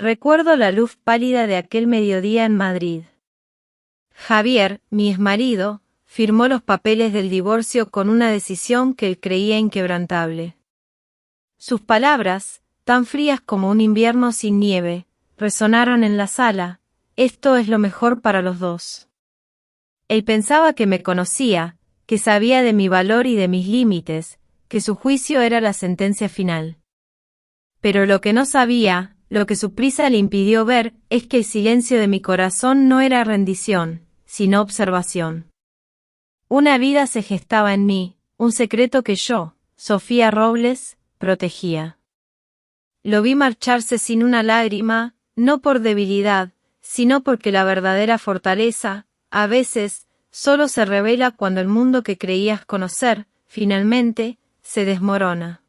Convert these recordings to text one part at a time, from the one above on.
Recuerdo la luz pálida de aquel mediodía en Madrid. Javier, mi exmarido, firmó los papeles del divorcio con una decisión que él creía inquebrantable. Sus palabras, tan frías como un invierno sin nieve, resonaron en la sala: esto es lo mejor para los dos. Él pensaba que me conocía, que sabía de mi valor y de mis límites, que su juicio era la sentencia final. Pero lo que no sabía, lo que su prisa le impidió ver, es que el silencio de mi corazón no era rendición, sino observación. Una vida se gestaba en mí, un secreto que yo, Sofía Robles, protegía. Lo vi marcharse sin una lágrima, no por debilidad, sino porque la verdadera fortaleza, a veces, solo se revela cuando el mundo que creías conocer, finalmente, se desmorona.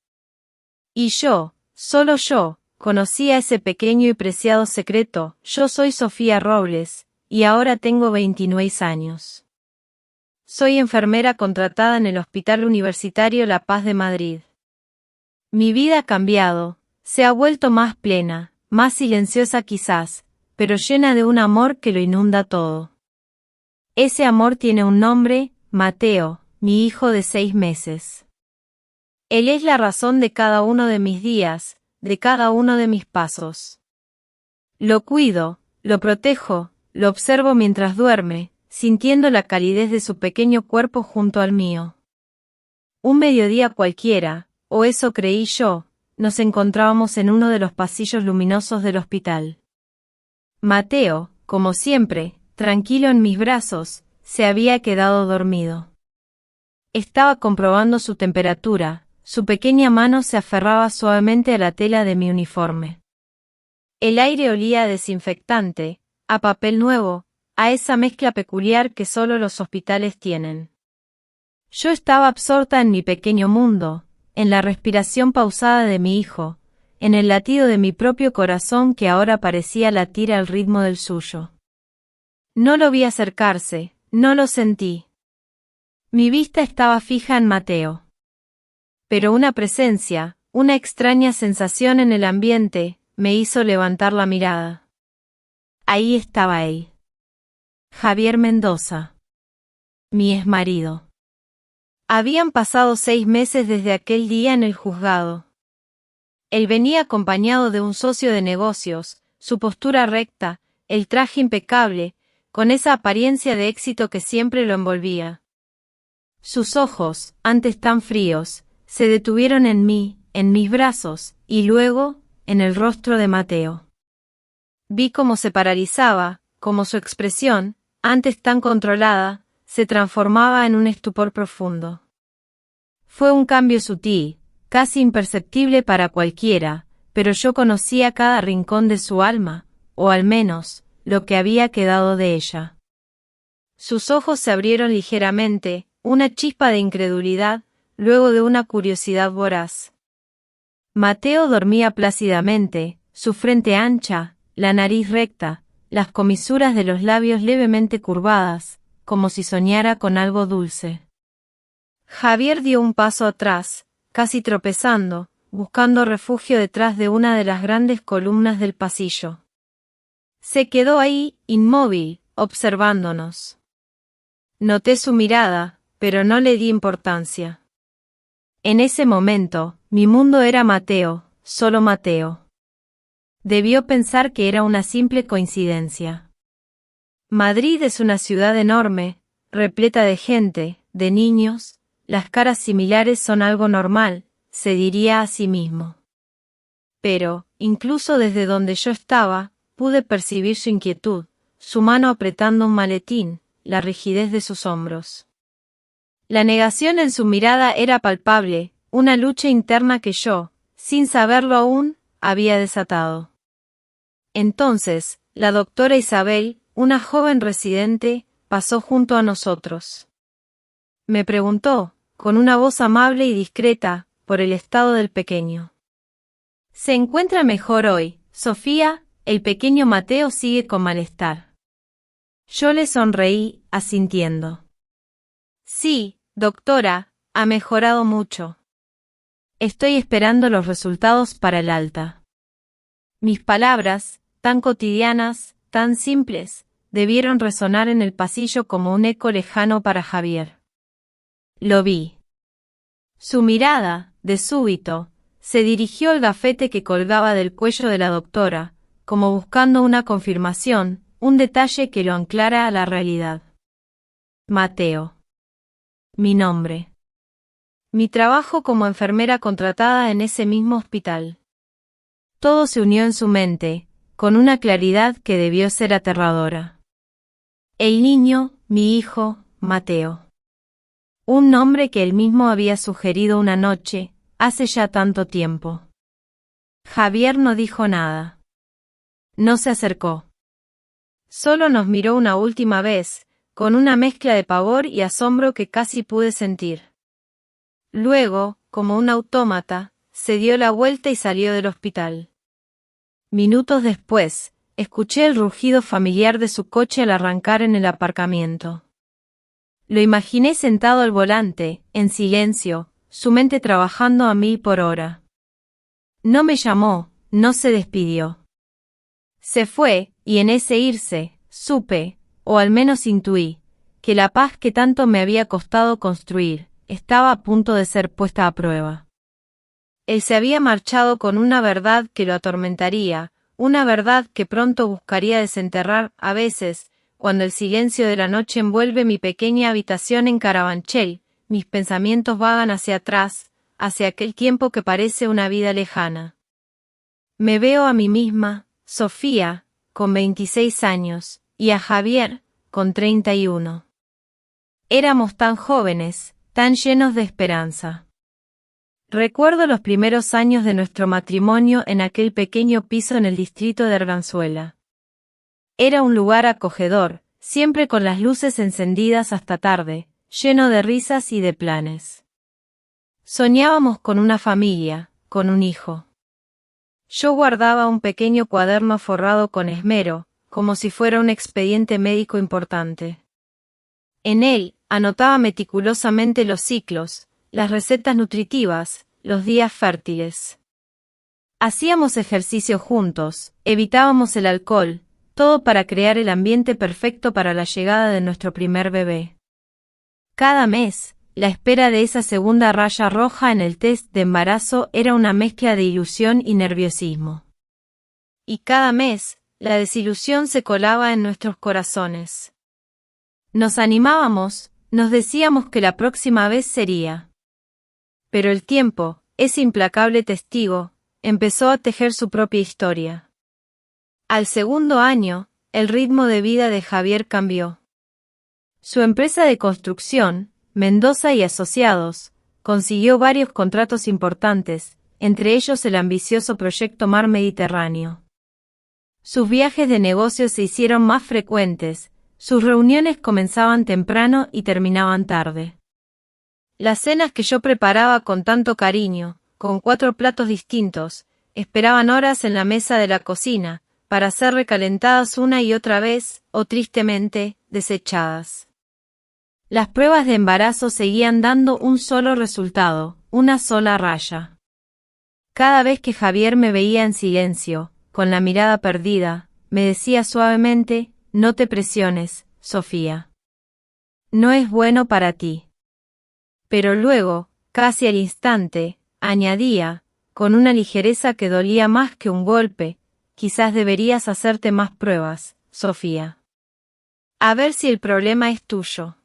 Y yo, solo yo, conocía ese pequeño y preciado secreto. Yo soy Sofía Robles, y ahora tengo 29 años. Soy enfermera contratada en el Hospital Universitario La Paz de Madrid. Mi vida ha cambiado, se ha vuelto más plena, más silenciosa quizás, pero llena de un amor que lo inunda todo. Ese amor tiene un nombre: Mateo, mi hijo de 6 meses. Él es la razón de cada uno de mis días, de cada uno de mis pasos. Lo cuido, lo protejo, lo observo mientras duerme, sintiendo la calidez de su pequeño cuerpo junto al mío. Un mediodía cualquiera, o eso creí yo, nos encontrábamos en uno de los pasillos luminosos del hospital. Mateo, como siempre, tranquilo en mis brazos, se había quedado dormido. Estaba comprobando su temperatura, su pequeña mano se aferraba suavemente a la tela de mi uniforme. El aire olía a desinfectante, a papel nuevo, a esa mezcla peculiar que solo los hospitales tienen. Yo estaba absorta en mi pequeño mundo, en la respiración pausada de mi hijo, en el latido de mi propio corazón que ahora parecía latir al ritmo del suyo. No lo vi acercarse, no lo sentí. Mi vista estaba fija en Mateo. Pero una presencia, una extraña sensación en el ambiente, me hizo levantar la mirada. Ahí estaba él. Javier Mendoza. Mi exmarido. Habían pasado 6 meses desde aquel día en el juzgado. Él venía acompañado de un socio de negocios, su postura recta, el traje impecable, con esa apariencia de éxito que siempre lo envolvía. Sus ojos, antes tan fríos, se detuvieron en mí, en mis brazos, y luego, en el rostro de Mateo. Vi cómo se paralizaba, cómo su expresión, antes tan controlada, se transformaba en un estupor profundo. Fue un cambio sutil, casi imperceptible para cualquiera, pero yo conocía cada rincón de su alma, o al menos, lo que había quedado de ella. Sus ojos se abrieron ligeramente, una chispa de incredulidad, luego de una curiosidad voraz. Mateo dormía plácidamente, su frente ancha, la nariz recta, las comisuras de los labios levemente curvadas, como si soñara con algo dulce. Javier dio un paso atrás, casi tropezando, buscando refugio detrás de una de las grandes columnas del pasillo. Se quedó ahí, inmóvil, observándonos. Noté su mirada, pero no le di importancia. En ese momento, mi mundo era Mateo, solo Mateo. Debió pensar que era una simple coincidencia. Madrid es una ciudad enorme, repleta de gente, de niños, las caras similares son algo normal, se diría a sí mismo. Pero, incluso desde donde yo estaba, pude percibir su inquietud, su mano apretando un maletín, la rigidez de sus hombros. La negación en su mirada era palpable, una lucha interna que yo, sin saberlo aún, había desatado. Entonces, la doctora Isabel, una joven residente, pasó junto a nosotros. Me preguntó, con una voz amable y discreta, por el estado del pequeño. ¿Se encuentra mejor hoy, Sofía? El pequeño Mateo sigue con malestar. Yo le sonreí, asintiendo. Sí, doctora, ha mejorado mucho. Estoy esperando los resultados para el alta. Mis palabras, tan cotidianas, tan simples, debieron resonar en el pasillo como un eco lejano para Javier. Lo vi. Su mirada, de súbito, se dirigió al gafete que colgaba del cuello de la doctora, como buscando una confirmación, un detalle que lo anclara a la realidad. Mateo. Mi nombre. Mi trabajo como enfermera contratada en ese mismo hospital. Todo se unió en su mente, con una claridad que debió ser aterradora. El niño, mi hijo, Mateo. Un nombre que él mismo había sugerido una noche, hace ya tanto tiempo. Javier no dijo nada. No se acercó. Solo nos miró una última vez, con una mezcla de pavor y asombro que casi pude sentir. Luego, como un autómata, se dio la vuelta y salió del hospital. Minutos después, escuché el rugido familiar de su coche al arrancar en el aparcamiento. Lo imaginé sentado al volante, en silencio, su mente trabajando a 1000 por hora. No me llamó, no se despidió. Se fue, y en ese irse, supe, o al menos intuí, que la paz que tanto me había costado construir, estaba a punto de ser puesta a prueba. Él se había marchado con una verdad que lo atormentaría, una verdad que pronto buscaría desenterrar, a veces, cuando el silencio de la noche envuelve mi pequeña habitación en Carabanchel, mis pensamientos vagan hacia atrás, hacia aquel tiempo que parece una vida lejana. Me veo a mí misma, Sofía, con 26 años, y a Javier, con 31. Éramos tan jóvenes, tan llenos de esperanza. Recuerdo los primeros años de nuestro matrimonio en aquel pequeño piso en el distrito de Arganzuela. Era un lugar acogedor, siempre con las luces encendidas hasta tarde, lleno de risas y de planes. Soñábamos con una familia, con un hijo. Yo guardaba un pequeño cuaderno forrado con esmero, como si fuera un expediente médico importante. En él, anotaba meticulosamente los ciclos, las recetas nutritivas, los días fértiles. Hacíamos ejercicio juntos, evitábamos el alcohol, todo para crear el ambiente perfecto para la llegada de nuestro primer bebé. Cada mes, la espera de esa segunda raya roja en el test de embarazo era una mezcla de ilusión y nerviosismo. Y cada mes, la desilusión se colaba en nuestros corazones. Nos animábamos, nos decíamos que la próxima vez sería. Pero el tiempo, ese implacable testigo, empezó a tejer su propia historia. Al segundo año, el ritmo de vida de Javier cambió. Su empresa de construcción, Mendoza y Asociados, consiguió varios contratos importantes, entre ellos el ambicioso proyecto Mar Mediterráneo. Sus viajes de negocios se hicieron más frecuentes, sus reuniones comenzaban temprano y terminaban tarde. Las cenas que yo preparaba con tanto cariño, con 4 platos distintos, esperaban horas en la mesa de la cocina, para ser recalentadas una y otra vez, o tristemente, desechadas. Las pruebas de embarazo seguían dando un solo resultado, una sola raya. Cada vez que Javier me veía en silencio, con la mirada perdida, me decía suavemente, no te presiones, Sofía. No es bueno para ti. Pero luego, casi al instante, añadía, con una ligereza que dolía más que un golpe, quizás deberías hacerte más pruebas, Sofía. A ver si el problema es tuyo.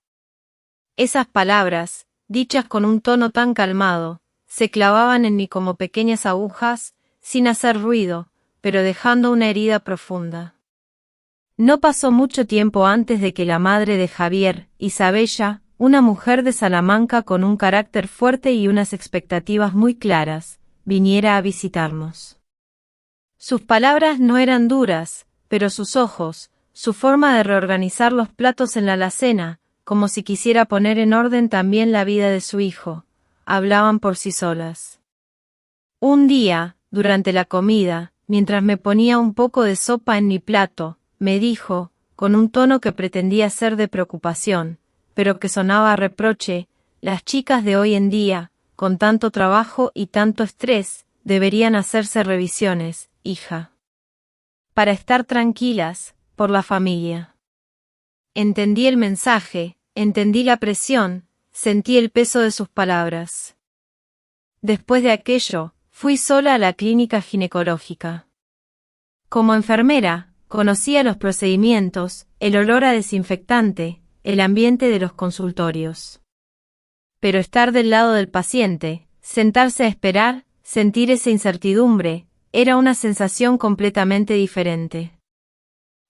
Esas palabras, dichas con un tono tan calmado, se clavaban en mí como pequeñas agujas, sin hacer ruido, pero dejando una herida profunda. No pasó mucho tiempo antes de que la madre de Javier, Isabella, una mujer de Salamanca con un carácter fuerte y unas expectativas muy claras, viniera a visitarnos. Sus palabras no eran duras, pero sus ojos, su forma de reorganizar los platos en la alacena, como si quisiera poner en orden también la vida de su hijo, hablaban por sí solas. Un día, durante la comida, mientras me ponía un poco de sopa en mi plato, me dijo, con un tono que pretendía ser de preocupación, pero que sonaba a reproche, las chicas de hoy en día, con tanto trabajo y tanto estrés, deberían hacerse revisiones, hija. Para estar tranquilas, por la familia. Entendí el mensaje, entendí la presión, sentí el peso de sus palabras. Después de aquello, fui sola a la clínica ginecológica. Como enfermera, conocía los procedimientos, el olor a desinfectante, el ambiente de los consultorios. Pero estar del lado del paciente, sentarse a esperar, sentir esa incertidumbre, era una sensación completamente diferente.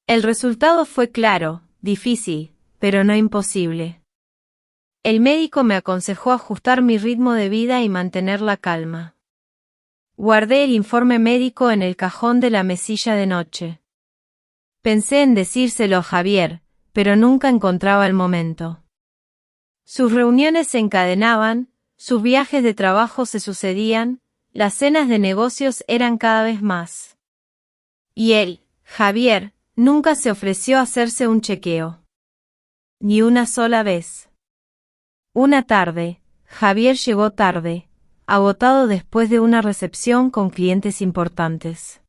El resultado fue claro, difícil, pero no imposible. El médico me aconsejó ajustar mi ritmo de vida y mantener la calma. Guardé el informe médico en el cajón de la mesilla de noche. Pensé en decírselo a Javier, pero nunca encontraba el momento. Sus reuniones se encadenaban, sus viajes de trabajo se sucedían, las cenas de negocios eran cada vez más. Y él, Javier, nunca se ofreció a hacerse un chequeo. Ni una sola vez. Una tarde, Javier llegó tarde, agotado después de una recepción con clientes importantes.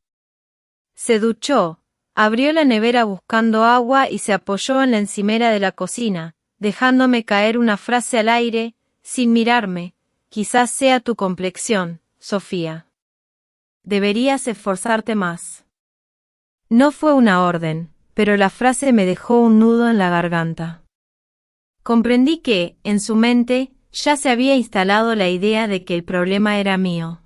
Se duchó, abrió la nevera buscando agua y se apoyó en la encimera de la cocina, dejándome caer una frase al aire, sin mirarme: quizás sea tu complexión, Sofía. Deberías esforzarte más. No fue una orden, pero la frase me dejó un nudo en la garganta. Comprendí que, en su mente, ya se había instalado la idea de que el problema era mío.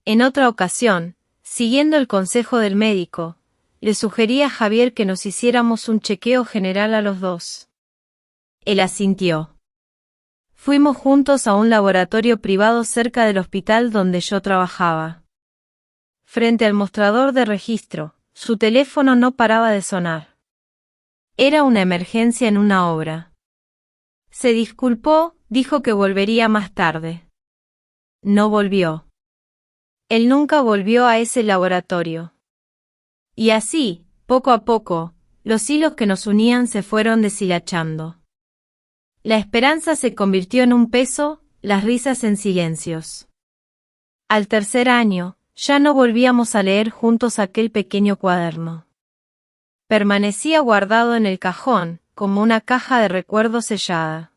En otra ocasión, siguiendo el consejo del médico, le sugerí a Javier que nos hiciéramos un chequeo general a los dos. Él asintió. Fuimos juntos a un laboratorio privado cerca del hospital donde yo trabajaba. Frente al mostrador de registro, su teléfono no paraba de sonar. Era una emergencia en una obra. Se disculpó, dijo que volvería más tarde. No volvió. Él nunca volvió a ese laboratorio. Y así, poco a poco, los hilos que nos unían se fueron deshilachando. La esperanza se convirtió en un peso, las risas en silencios. Al tercer año, ya no volvíamos a leer juntos aquel pequeño cuaderno. Permanecía guardado en el cajón, como una caja de recuerdos sellada.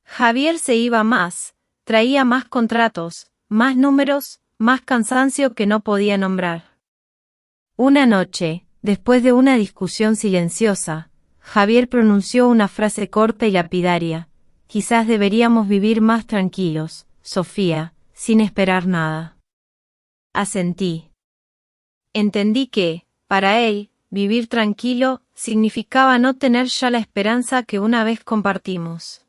Javier se iba más, traía más contratos, más números, más cansancio que no podía nombrar. Una noche, después de una discusión silenciosa, Javier pronunció una frase corta y lapidaria: quizás deberíamos vivir más tranquilos, Sofía, sin esperar nada. Asentí. Entendí que, para él, vivir tranquilo significaba no tener ya la esperanza que una vez compartimos.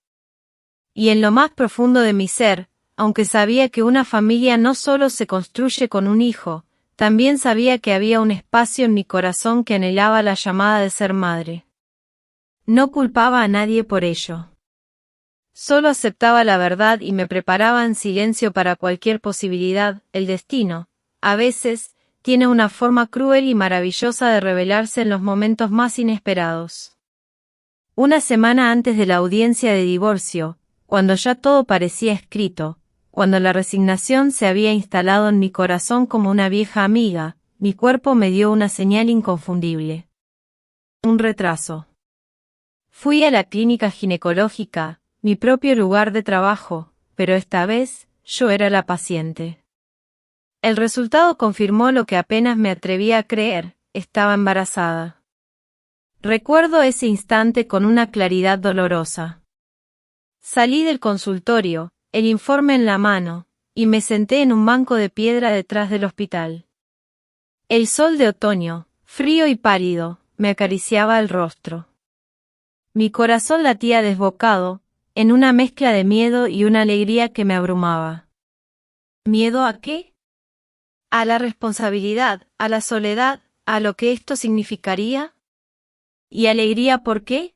Y en lo más profundo de mi ser, aunque sabía que una familia no solo se construye con un hijo, también sabía que había un espacio en mi corazón que anhelaba la llamada de ser madre. No culpaba a nadie por ello. Solo aceptaba la verdad y me preparaba en silencio para cualquier posibilidad. El destino, a veces, tiene una forma cruel y maravillosa de revelarse en los momentos más inesperados. Una semana antes de la audiencia de divorcio, cuando ya todo parecía escrito, cuando la resignación se había instalado en mi corazón como una vieja amiga, mi cuerpo me dio una señal inconfundible. Un retraso. Fui a la clínica ginecológica, mi propio lugar de trabajo, pero esta vez, yo era la paciente. El resultado confirmó lo que apenas me atrevía a creer: estaba embarazada. Recuerdo ese instante con una claridad dolorosa. Salí del consultorio, el informe en la mano, y me senté en un banco de piedra detrás del hospital. El sol de otoño, frío y pálido, me acariciaba el rostro. Mi corazón latía desbocado, en una mezcla de miedo y una alegría que me abrumaba. ¿Miedo a qué? ¿A la responsabilidad, a la soledad, a lo que esto significaría? ¿Y alegría por qué?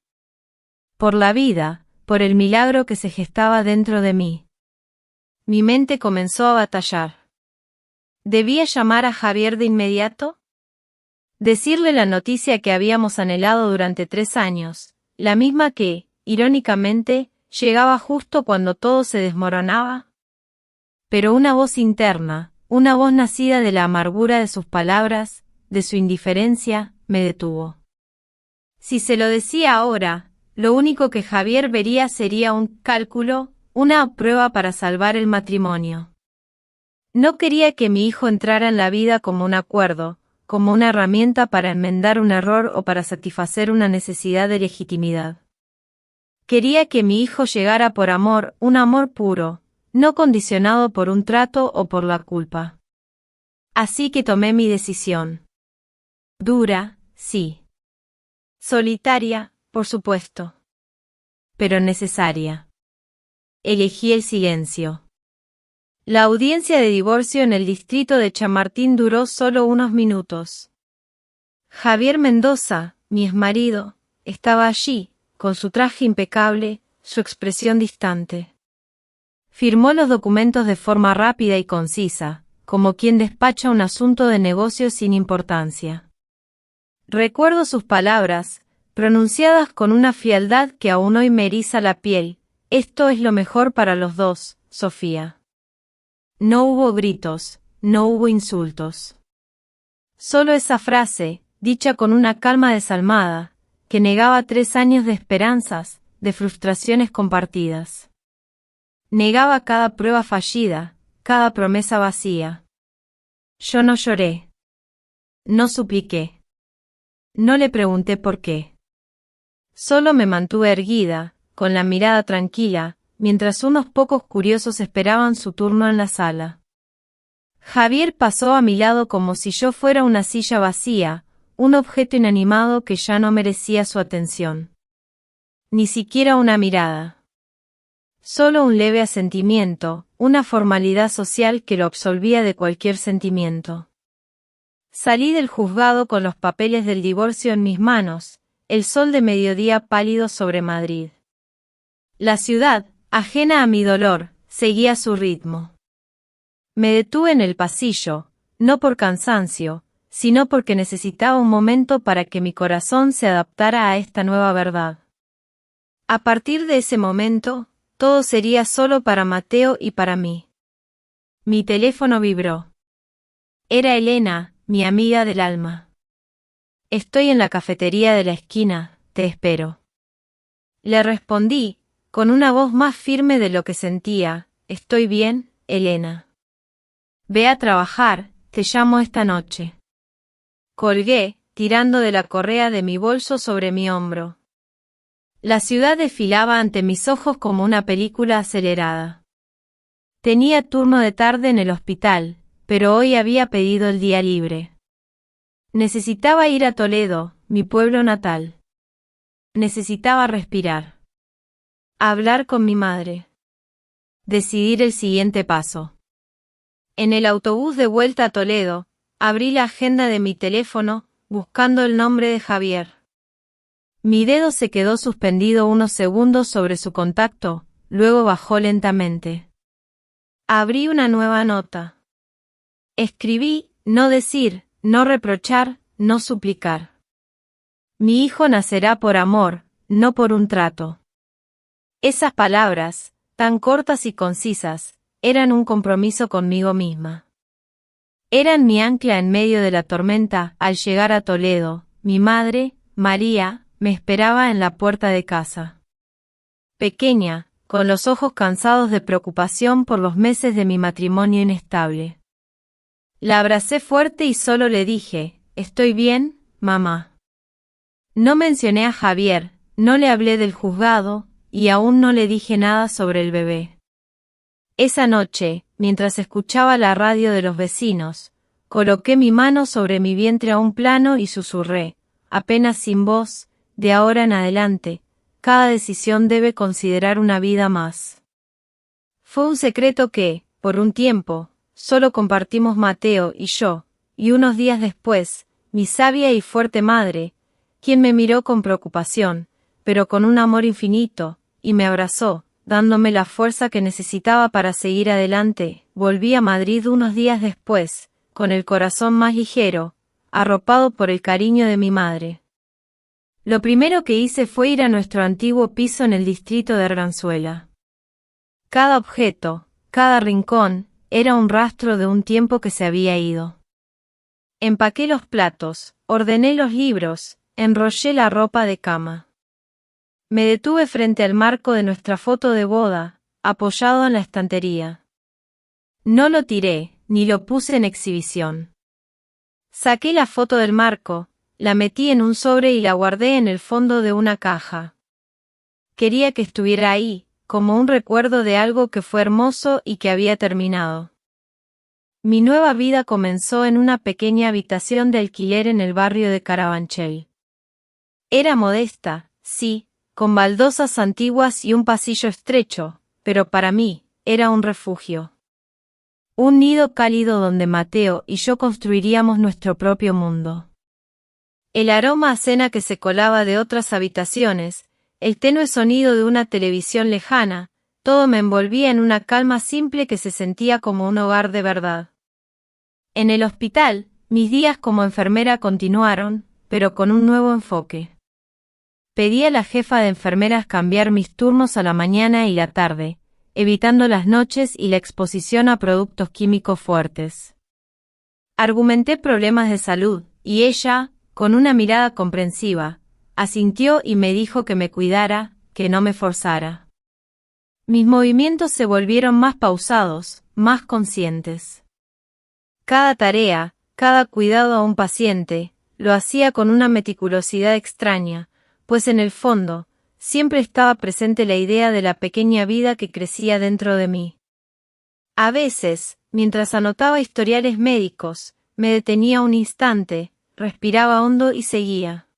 Por la vida, por el milagro que se gestaba dentro de mí. Mi mente comenzó a batallar. ¿Debía llamar a Javier de inmediato? Decirle la noticia que habíamos anhelado durante 3 años, la misma que, irónicamente, llegaba justo cuando todo se desmoronaba. Pero una voz interna, una voz nacida de la amargura de sus palabras, de su indiferencia, me detuvo. Si se lo decía ahora, lo único que Javier vería sería un cálculo, una prueba para salvar el matrimonio. No quería que mi hijo entrara en la vida como un acuerdo, como una herramienta para enmendar un error o para satisfacer una necesidad de legitimidad. Quería que mi hijo llegara por amor, un amor puro, no condicionado por un trato o por la culpa. Así que tomé mi decisión. Dura, sí. Solitaria, por supuesto. Pero necesaria. Elegí el silencio. La audiencia de divorcio en el distrito de Chamartín duró solo unos minutos. Javier Mendoza, mi exmarido, estaba allí, con su traje impecable, su expresión distante. Firmó los documentos de forma rápida y concisa, como quien despacha un asunto de negocio sin importancia. Recuerdo sus palabras, pronunciadas con una frialdad que aún hoy me eriza la piel: esto es lo mejor para los dos, Sofía. No hubo gritos, no hubo insultos. Solo esa frase, dicha con una calma desalmada, que negaba 3 años de esperanzas, de frustraciones compartidas. Negaba cada prueba fallida, cada promesa vacía. Yo no lloré. No supliqué. No le pregunté por qué. Solo me mantuve erguida, con la mirada tranquila, mientras unos pocos curiosos esperaban su turno en la sala. Javier pasó a mi lado como si yo fuera una silla vacía, un objeto inanimado que ya no merecía su atención. Ni siquiera una mirada. Solo un leve asentimiento, una formalidad social que lo absolvía de cualquier sentimiento. Salí del juzgado con los papeles del divorcio en mis manos, el sol de mediodía pálido sobre Madrid. La ciudad, ajena a mi dolor, seguía su ritmo. Me detuve en el pasillo, no por cansancio, sino porque necesitaba un momento para que mi corazón se adaptara a esta nueva verdad. A partir de ese momento, todo sería solo para Mateo y para mí. Mi teléfono vibró. Era Elena, mi amiga del alma. Estoy en la cafetería de la esquina, te espero. Le respondí, con una voz más firme de lo que sentía: estoy bien, Elena. Ve a trabajar, te llamo esta noche. Colgué, tirando de la correa de mi bolso sobre mi hombro. La ciudad desfilaba ante mis ojos como una película acelerada. Tenía turno de tarde en el hospital, pero hoy había pedido el día libre. Necesitaba ir a Toledo, mi pueblo natal. Necesitaba respirar. Hablar con mi madre. Decidir el siguiente paso. En el autobús de vuelta a Toledo, abrí la agenda de mi teléfono, buscando el nombre de Javier. Mi dedo se quedó suspendido unos segundos sobre su contacto, luego bajó lentamente. Abrí una nueva nota. Escribí: no decir, no reprochar, no suplicar. Mi hijo nacerá por amor, no por un trato. Esas palabras, tan cortas y concisas, eran un compromiso conmigo misma. Eran mi ancla en medio de la tormenta. Al llegar a Toledo, mi madre, María, me esperaba en la puerta de casa. Pequeña, con los ojos cansados de preocupación por los meses de mi matrimonio inestable. La abracé fuerte y solo le dije: estoy bien, mamá. No mencioné a Javier, no le hablé del juzgado, y aún no le dije nada sobre el bebé. Esa noche, mientras escuchaba la radio de los vecinos, coloqué mi mano sobre mi vientre a un plano y susurré, apenas sin voz: de ahora en adelante, cada decisión debe considerar una vida más. Fue un secreto que, por un tiempo, solo compartimos Mateo y yo, y unos días después, mi sabia y fuerte madre, quien me miró con preocupación, pero con un amor infinito, y me abrazó, dándome la fuerza que necesitaba para seguir adelante. Volví a Madrid unos días después, con el corazón más ligero, arropado por el cariño de mi madre. Lo primero que hice fue ir a nuestro antiguo piso en el distrito de Arganzuela. Cada objeto, cada rincón, era un rastro de un tiempo que se había ido. Empaqué los platos, ordené los libros, enrollé la ropa de cama. Me detuve frente al marco de nuestra foto de boda, apoyado en la estantería. No lo tiré, ni lo puse en exhibición. Saqué la foto del marco, la metí en un sobre y la guardé en el fondo de una caja. Quería que estuviera ahí, como un recuerdo de algo que fue hermoso y que había terminado. Mi nueva vida comenzó en una pequeña habitación de alquiler en el barrio de Carabanchel. Era modesta, sí, con baldosas antiguas y un pasillo estrecho, pero para mí, era un refugio. Un nido cálido donde Mateo y yo construiríamos nuestro propio mundo. El aroma a cena que se colaba de otras habitaciones, el tenue sonido de una televisión lejana, todo me envolvía en una calma simple que se sentía como un hogar de verdad. En el hospital, mis días como enfermera continuaron, pero con un nuevo enfoque. Pedí a la jefa de enfermeras cambiar mis turnos a la mañana y la tarde, evitando las noches y la exposición a productos químicos fuertes. Argumenté problemas de salud, y ella, con una mirada comprensiva, asintió y me dijo que me cuidara, que no me forzara. Mis movimientos se volvieron más pausados, más conscientes. Cada tarea, cada cuidado a un paciente, lo hacía con una meticulosidad extraña, pues en el fondo, siempre estaba presente la idea de la pequeña vida que crecía dentro de mí. A veces, mientras anotaba historiales médicos, me detenía un instante, respiraba hondo y seguía.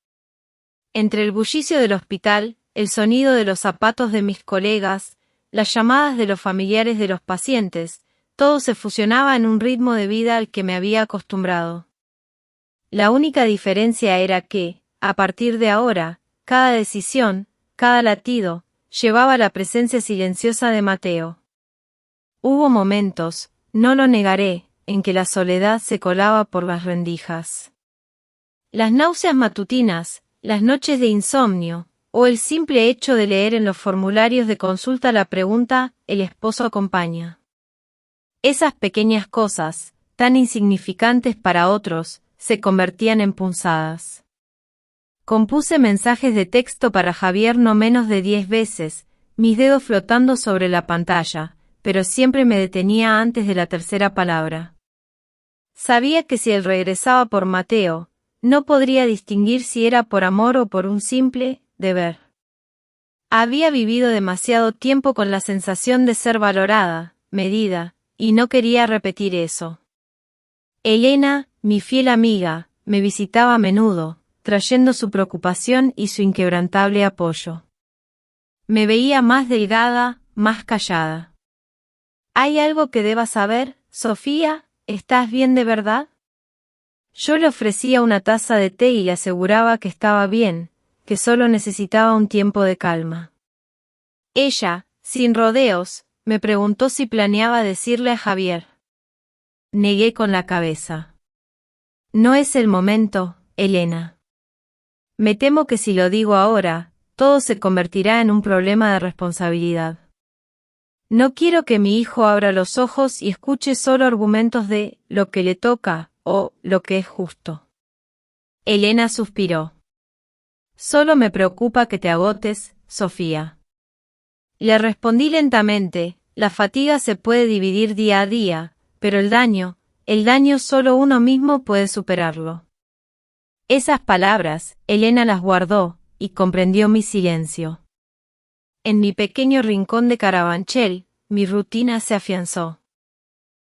Entre el bullicio del hospital, el sonido de los zapatos de mis colegas, las llamadas de los familiares de los pacientes, todo se fusionaba en un ritmo de vida al que me había acostumbrado. La única diferencia era que, a partir de ahora, cada decisión, cada latido, llevaba la presencia silenciosa de Mateo. Hubo momentos, no lo negaré, en que la soledad se colaba por las rendijas. Las náuseas matutinas, las noches de insomnio, o el simple hecho de leer en los formularios de consulta la pregunta, ¿el esposo acompaña? Esas pequeñas cosas, tan insignificantes para otros, se convertían en punzadas. Compuse mensajes de texto para Javier no menos de 10 veces, mis dedos flotando sobre la pantalla, pero siempre me detenía antes de la tercera palabra. Sabía que si él regresaba por Mateo, no podría distinguir si era por amor o por un simple deber. Había vivido demasiado tiempo con la sensación de ser valorada, medida, y no quería repetir eso. Elena, mi fiel amiga, me visitaba a menudo, trayendo su preocupación y su inquebrantable apoyo. Me veía más delgada, más callada. ¿Hay algo que debas saber, Sofía? ¿Estás bien de verdad? Yo le ofrecía una taza de té y le aseguraba que estaba bien, que solo necesitaba un tiempo de calma. Ella, sin rodeos, me preguntó si planeaba decirle a Javier. Negué con la cabeza. No es el momento, Elena. Me temo que si lo digo ahora, todo se convertirá en un problema de responsabilidad. No quiero que mi hijo abra los ojos y escuche solo argumentos de lo que le toca o lo que es justo. Elena suspiró. Solo me preocupa que te agotes, Sofía. Le respondí lentamente, la fatiga se puede dividir día a día, pero el daño solo uno mismo puede superarlo. Esas palabras, Elena las guardó, y comprendió mi silencio. En mi pequeño rincón de Carabanchel, mi rutina se afianzó.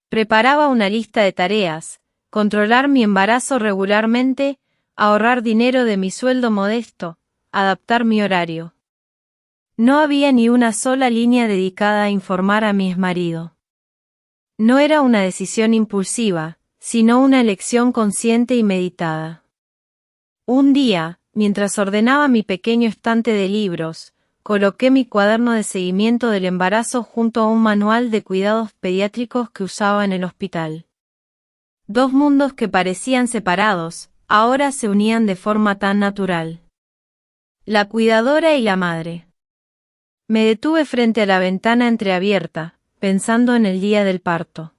Preparaba una lista de tareas, controlar mi embarazo regularmente, ahorrar dinero de mi sueldo modesto, adaptar mi horario. No había ni una sola línea dedicada a informar a mi exmarido. No era una decisión impulsiva, sino una elección consciente y meditada. Un día, mientras ordenaba mi pequeño estante de libros, coloqué mi cuaderno de seguimiento del embarazo junto a un manual de cuidados pediátricos que usaba en el hospital. Dos mundos que parecían separados, ahora se unían de forma tan natural. La cuidadora y la madre. Me detuve frente a la ventana entreabierta, pensando en el día del parto.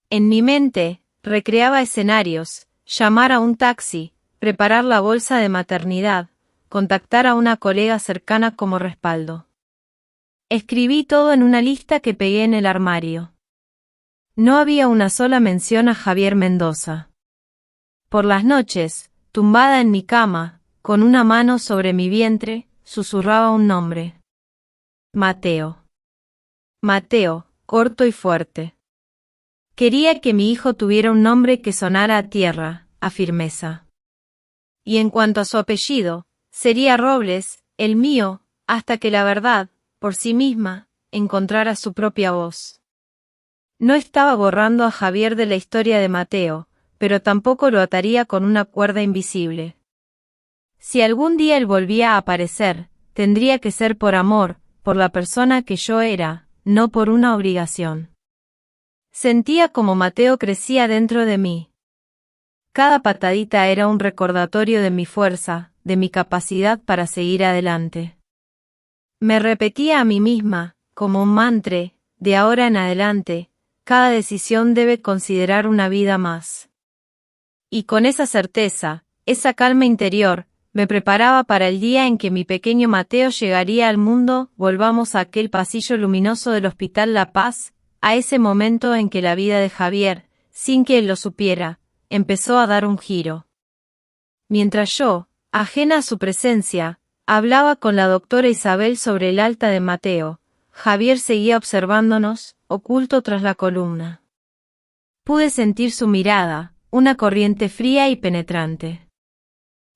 En mi mente, recreaba escenarios, llamar a un taxi, preparar la bolsa de maternidad, contactar a una colega cercana como respaldo. Escribí todo en una lista que pegué en el armario. No había una sola mención a Javier Mendoza. Por las noches, tumbada en mi cama, con una mano sobre mi vientre, susurraba un nombre. Mateo. Mateo, corto y fuerte. Quería que mi hijo tuviera un nombre que sonara a tierra, a firmeza. Y en cuanto a su apellido, sería Robles, el mío, hasta que la verdad, por sí misma, encontrara su propia voz. No estaba borrando a Javier de la historia de Mateo, pero tampoco lo ataría con una cuerda invisible. Si algún día él volvía a aparecer, tendría que ser por amor, por la persona que yo era, no por una obligación. Sentía como Mateo crecía dentro de mí. Cada patadita era un recordatorio de mi fuerza, de mi capacidad para seguir adelante. Me repetía a mí misma, como un mantra, de ahora en adelante, cada decisión debe considerar una vida más. Y con esa certeza, esa calma interior, me preparaba para el día en que mi pequeño Mateo llegaría al mundo. Volvamos a aquel pasillo luminoso del Hospital La Paz, a ese momento en que la vida de Javier, sin que él lo supiera, empezó a dar un giro. Mientras yo, ajena a su presencia, hablaba con la doctora Isabel sobre el alta de Mateo, Javier seguía observándonos, oculto tras la columna. Pude sentir su mirada, una corriente fría y penetrante.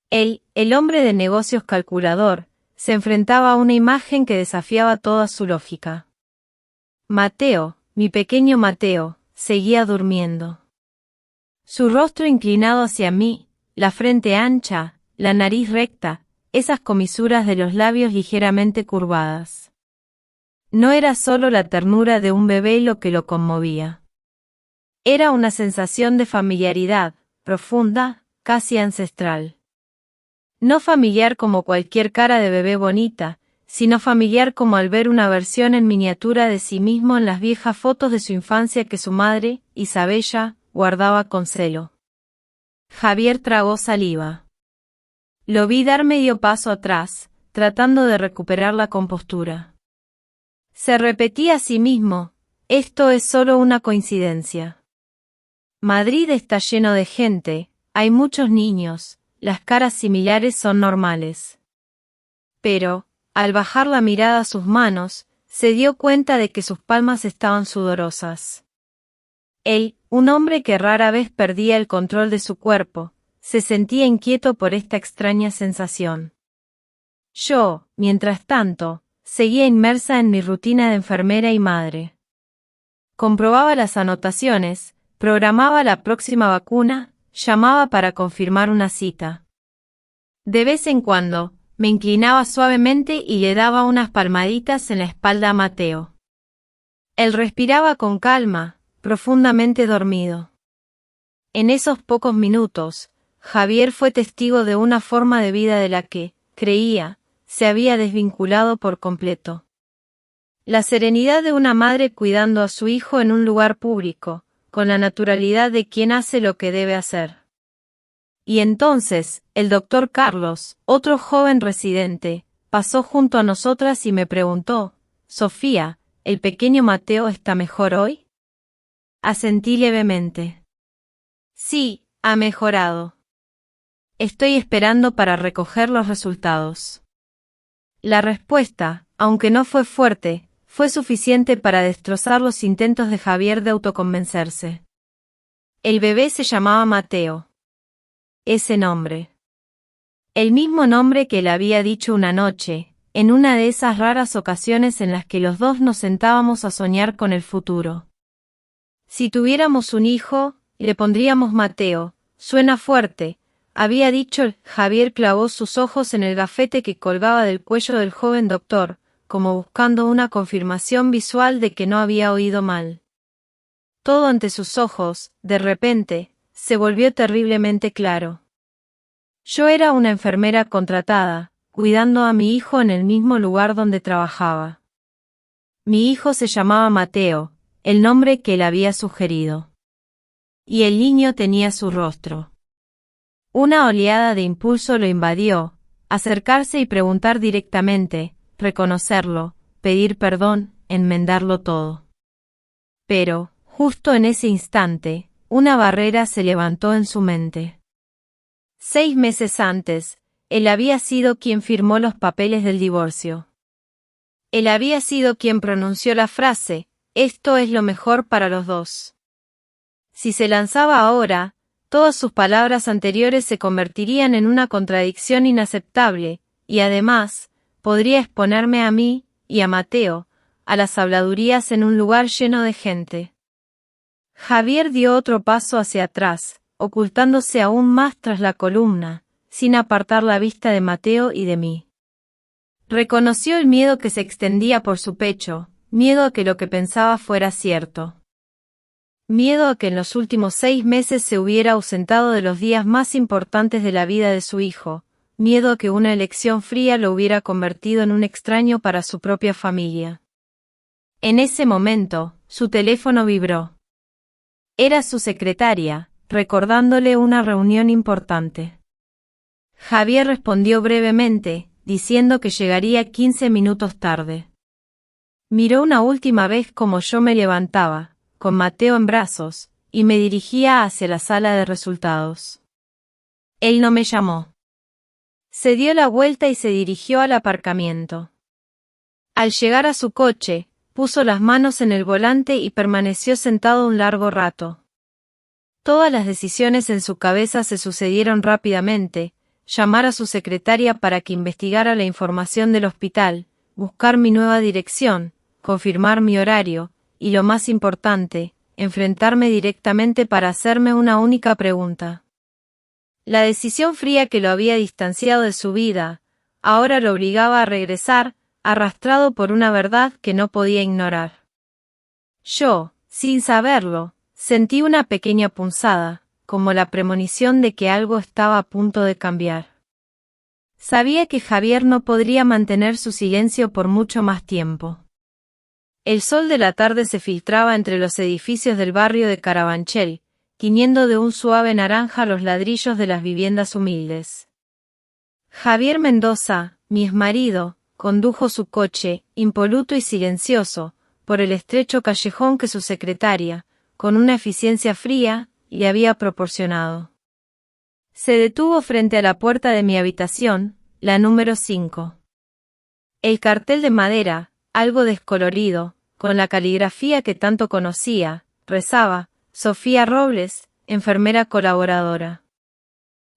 Él, el hombre de negocios calculador, se enfrentaba a una imagen que desafiaba toda su lógica. Mateo, mi pequeño Mateo, seguía durmiendo. Su rostro inclinado hacia mí, la frente ancha, la nariz recta, esas comisuras de los labios ligeramente curvadas. No era solo la ternura de un bebé lo que lo conmovía. Era una sensación de familiaridad, profunda, casi ancestral. No familiar como cualquier cara de bebé bonita, sino familiar como al ver una versión en miniatura de sí mismo en las viejas fotos de su infancia que su madre, Isabella, guardaba con celo. Javier tragó saliva. Lo vi dar medio paso atrás, tratando de recuperar la compostura. Se repetía a sí mismo, esto es solo una coincidencia. Madrid está lleno de gente, hay muchos niños, las caras similares son normales. Pero, al bajar la mirada a sus manos, se dio cuenta de que sus palmas estaban sudorosas. Él, un hombre que rara vez perdía el control de su cuerpo, se sentía inquieto por esta extraña sensación. Yo, mientras tanto, seguía inmersa en mi rutina de enfermera y madre. Comprobaba las anotaciones, programaba la próxima vacuna, llamaba para confirmar una cita. De vez en cuando, me inclinaba suavemente y le daba unas palmaditas en la espalda a Mateo. Él respiraba con calma, profundamente dormido. En esos pocos minutos, Javier fue testigo de una forma de vida de la que, creía, se había desvinculado por completo. La serenidad de una madre cuidando a su hijo en un lugar público, con la naturalidad de quien hace lo que debe hacer. Y entonces, el doctor Carlos, otro joven residente, pasó junto a nosotras y me preguntó, «Sofía, ¿el pequeño Mateo está mejor hoy?» Asentí levemente. «Sí, ha mejorado. Estoy esperando para recoger los resultados». La respuesta, aunque no fue fuerte, fue suficiente para destrozar los intentos de Javier de autoconvencerse. El bebé se llamaba Mateo. Ese nombre. El mismo nombre que le había dicho una noche, en una de esas raras ocasiones en las que los dos nos sentábamos a soñar con el futuro. Si tuviéramos un hijo, le pondríamos Mateo, suena fuerte, había dicho. Javier clavó sus ojos en el gafete que colgaba del cuello del joven doctor, como buscando una confirmación visual de que no había oído mal. Todo ante sus ojos, de repente, se volvió terriblemente claro. Yo era una enfermera contratada, cuidando a mi hijo en el mismo lugar donde trabajaba. Mi hijo se llamaba Mateo, el nombre que él había sugerido. Y el niño tenía su rostro. Una oleada de impulso lo invadió, acercarse y preguntar directamente, reconocerlo, pedir perdón, enmendarlo todo. Pero, justo en ese instante, una barrera se levantó en su mente. 6 meses antes, él había sido quien firmó los papeles del divorcio. Él había sido quien pronunció la frase, esto es lo mejor para los dos. Si se lanzaba ahora, todas sus palabras anteriores se convertirían en una contradicción inaceptable, y además, podría exponerme a mí, y a Mateo, a las habladurías en un lugar lleno de gente. Javier dio otro paso hacia atrás, ocultándose aún más tras la columna, sin apartar la vista de Mateo y de mí. Reconoció el miedo que se extendía por su pecho, miedo a que lo que pensaba fuera cierto. Miedo a que en los últimos 6 meses se hubiera ausentado de los días más importantes de la vida de su hijo, miedo a que una elección fría lo hubiera convertido en un extraño para su propia familia. En ese momento, su teléfono vibró. Era su secretaria, recordándole una reunión importante. Javier respondió brevemente, diciendo que llegaría 15 minutos tarde. Miró una última vez como yo me levantaba, con Mateo en brazos, y me dirigía hacia la sala de resultados. Él no me llamó. Se dio la vuelta y se dirigió al aparcamiento. Al llegar a su coche, puso las manos en el volante y permaneció sentado un largo rato. Todas las decisiones en su cabeza se sucedieron rápidamente: llamar a su secretaria para que investigara la información del hospital, buscar mi nueva dirección, confirmar mi horario, y lo más importante, enfrentarme directamente para hacerme una única pregunta. La decisión fría que lo había distanciado de su vida, ahora lo obligaba a regresar, arrastrado por una verdad que no podía ignorar. Yo, sin saberlo, sentí una pequeña punzada, como la premonición de que algo estaba a punto de cambiar. Sabía que Javier no podría mantener su silencio por mucho más tiempo. El sol de la tarde se filtraba entre los edificios del barrio de Carabanchel, tiñendo de un suave naranja los ladrillos de las viviendas humildes. Javier Mendoza, mi exmarido, condujo su coche, impoluto y silencioso, por el estrecho callejón que su secretaria, con una eficiencia fría, le había proporcionado. Se detuvo frente a la puerta de mi habitación, la número 5. El cartel de madera, algo descolorido, con la caligrafía que tanto conocía, rezaba: Sofía Robles, enfermera colaboradora.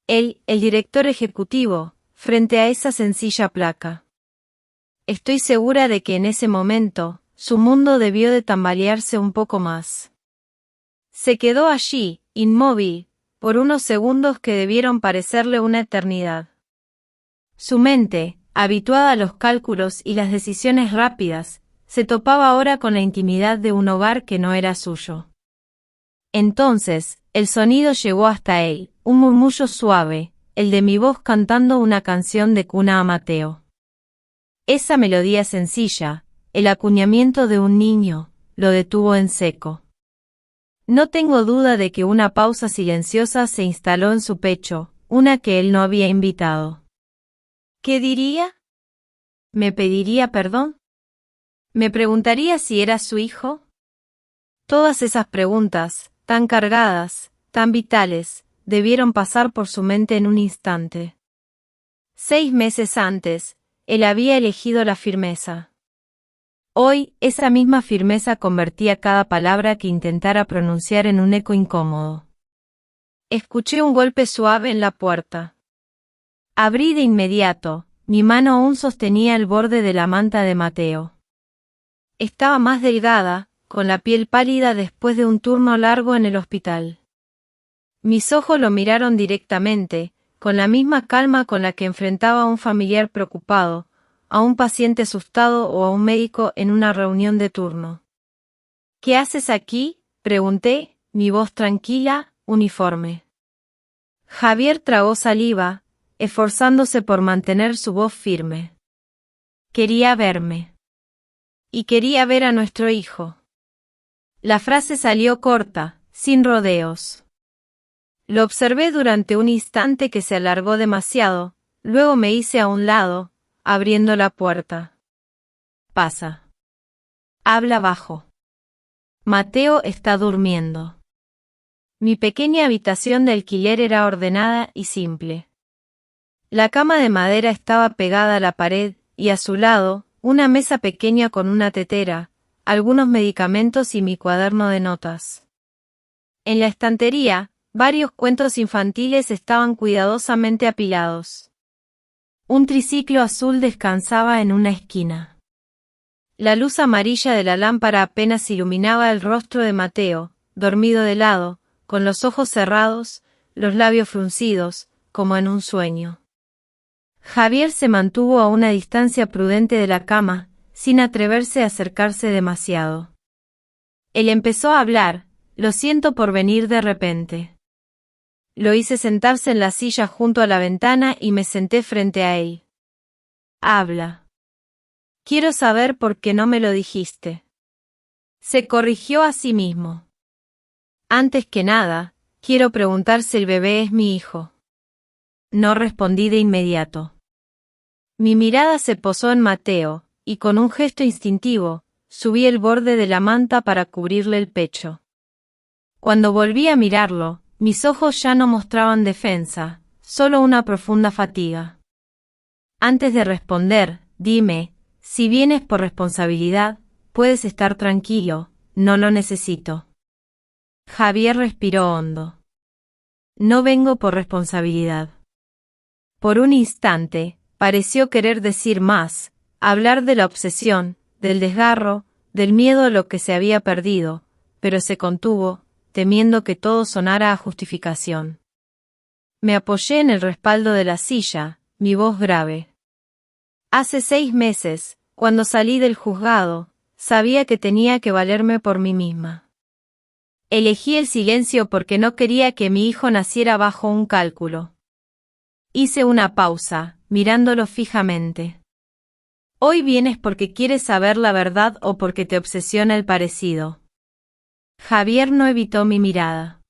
Él, el director ejecutivo, frente a esa sencilla placa. Estoy segura de que en ese momento, su mundo debió de tambalearse un poco más. Se quedó allí, inmóvil, por unos segundos que debieron parecerle una eternidad. Su mente, habituada a los cálculos y las decisiones rápidas, se topaba ahora con la intimidad de un hogar que no era suyo. Entonces, el sonido llegó hasta él, un murmullo suave, el de mi voz cantando una canción de cuna a Mateo. Esa melodía sencilla, el acuñamiento de un niño, lo detuvo en seco. No tengo duda de que una pausa silenciosa se instaló en su pecho, una que él no había invitado. ¿Qué diría? ¿Me pediría perdón? ¿Me preguntaría si era su hijo? Todas esas preguntas, tan cargadas, tan vitales, debieron pasar por su mente en un instante. 6 meses antes, él había elegido la firmeza. Hoy, esa misma firmeza convertía cada palabra que intentara pronunciar en un eco incómodo. Escuché un golpe suave en la puerta. Abrí de inmediato, mi mano aún sostenía el borde de la manta de Mateo. Estaba más delgada, con la piel pálida después de un turno largo en el hospital. Mis ojos lo miraron directamente, con la misma calma con la que enfrentaba a un familiar preocupado, a un paciente asustado o a un médico en una reunión de turno. ¿Qué haces aquí?, pregunté, mi voz tranquila, uniforme. Javier tragó saliva, esforzándose por mantener su voz firme. Quería verme. Y quería ver a nuestro hijo. La frase salió corta, sin rodeos. Lo observé durante un instante que se alargó demasiado, luego me hice a un lado, abriendo la puerta. Pasa. Habla bajo. Mateo está durmiendo. Mi pequeña habitación de alquiler era ordenada y simple. La cama de madera estaba pegada a la pared, y a su lado, una mesa pequeña con una tetera, algunos medicamentos y mi cuaderno de notas. En la estantería, varios cuentos infantiles estaban cuidadosamente apilados. Un triciclo azul descansaba en una esquina. La luz amarilla de la lámpara apenas iluminaba el rostro de Mateo, dormido de lado, con los ojos cerrados, los labios fruncidos, como en un sueño. Javier se mantuvo a una distancia prudente de la cama, sin atreverse a acercarse demasiado. Él empezó a hablar: lo siento por venir de repente. Lo hice sentarse en la silla junto a la ventana y me senté frente a él. Habla. Quiero saber por qué no me lo dijiste. Se corrigió a sí mismo. Antes que nada, quiero preguntar si el bebé es mi hijo. No respondí de inmediato. Mi mirada se posó en Mateo, y con un gesto instintivo, subí el borde de la manta para cubrirle el pecho. Cuando volví a mirarlo, mis ojos ya no mostraban defensa, solo una profunda fatiga. Antes de responder, dime, si vienes por responsabilidad, puedes estar tranquilo, no lo necesito. Javier respiró hondo. No vengo por responsabilidad. Por un instante, pareció querer decir más, hablar de la obsesión, del desgarro, del miedo a lo que se había perdido, pero se contuvo, temiendo que todo sonara a justificación. Me apoyé en el respaldo de la silla, mi voz grave. Hace 6 meses, cuando salí del juzgado, sabía que tenía que valerme por mí misma. Elegí el silencio porque no quería que mi hijo naciera bajo un cálculo. Hice una pausa, mirándolo fijamente. ¿Hoy vienes porque quieres saber la verdad o porque te obsesiona el parecido? Javier no evitó mi mirada.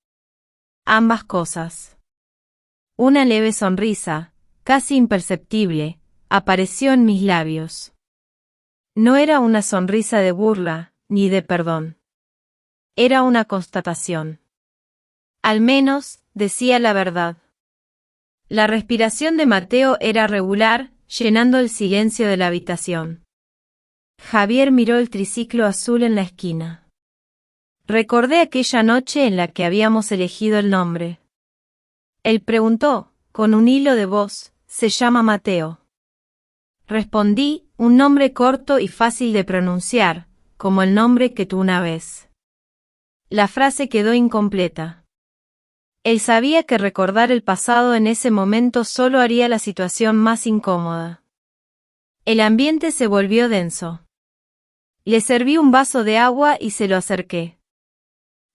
Ambas cosas. Una leve sonrisa, casi imperceptible, apareció en mis labios. No era una sonrisa de burla, ni de perdón. Era una constatación. Al menos, decía la verdad. La respiración de Mateo era regular, llenando el silencio de la habitación. Javier miró el triciclo azul en la esquina. Recordé aquella noche en la que habíamos elegido el nombre. Él preguntó, con un hilo de voz, ¿se llama Mateo? Respondí, un nombre corto y fácil de pronunciar, como el nombre que tú una vez. La frase quedó incompleta. Él sabía que recordar el pasado en ese momento solo haría la situación más incómoda. El ambiente se volvió denso. Le serví un vaso de agua y se lo acerqué.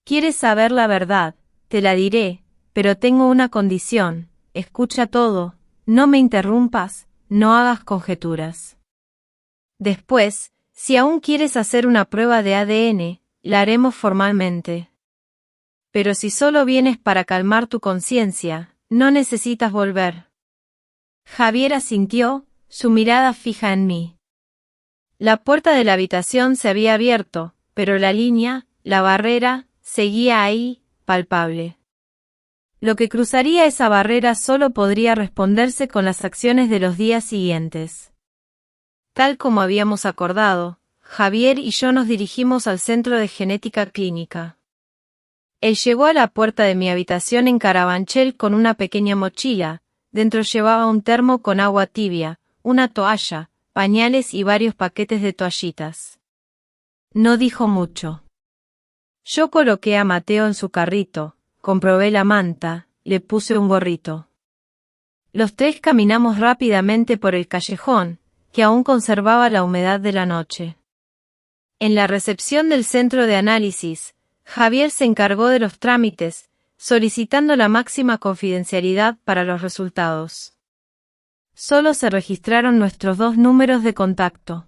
¿Quieres saber la verdad? Te la diré, pero tengo una condición: escucha todo, no me interrumpas, no hagas conjeturas. Después, si aún quieres hacer una prueba de ADN, la haremos formalmente. Pero si solo vienes para calmar tu conciencia, no necesitas volver. Javier asintió, su mirada fija en mí. La puerta de la habitación se había abierto, pero la línea, la barrera, seguía ahí, palpable. Lo que cruzaría esa barrera solo podría responderse con las acciones de los días siguientes. Tal como habíamos acordado, Javier y yo nos dirigimos al centro de genética clínica. Él llegó a la puerta de mi habitación en Carabanchel con una pequeña mochila. Dentro llevaba un termo con agua tibia, una toalla, pañales y varios paquetes de toallitas. No dijo mucho. Yo coloqué a Mateo en su carrito, comprobé la manta, le puse un gorrito. Los tres caminamos rápidamente por el callejón, que aún conservaba la humedad de la noche. En la recepción del centro de análisis, Javier se encargó de los trámites, solicitando la máxima confidencialidad para los resultados. Solo se registraron nuestros 2 números de contacto.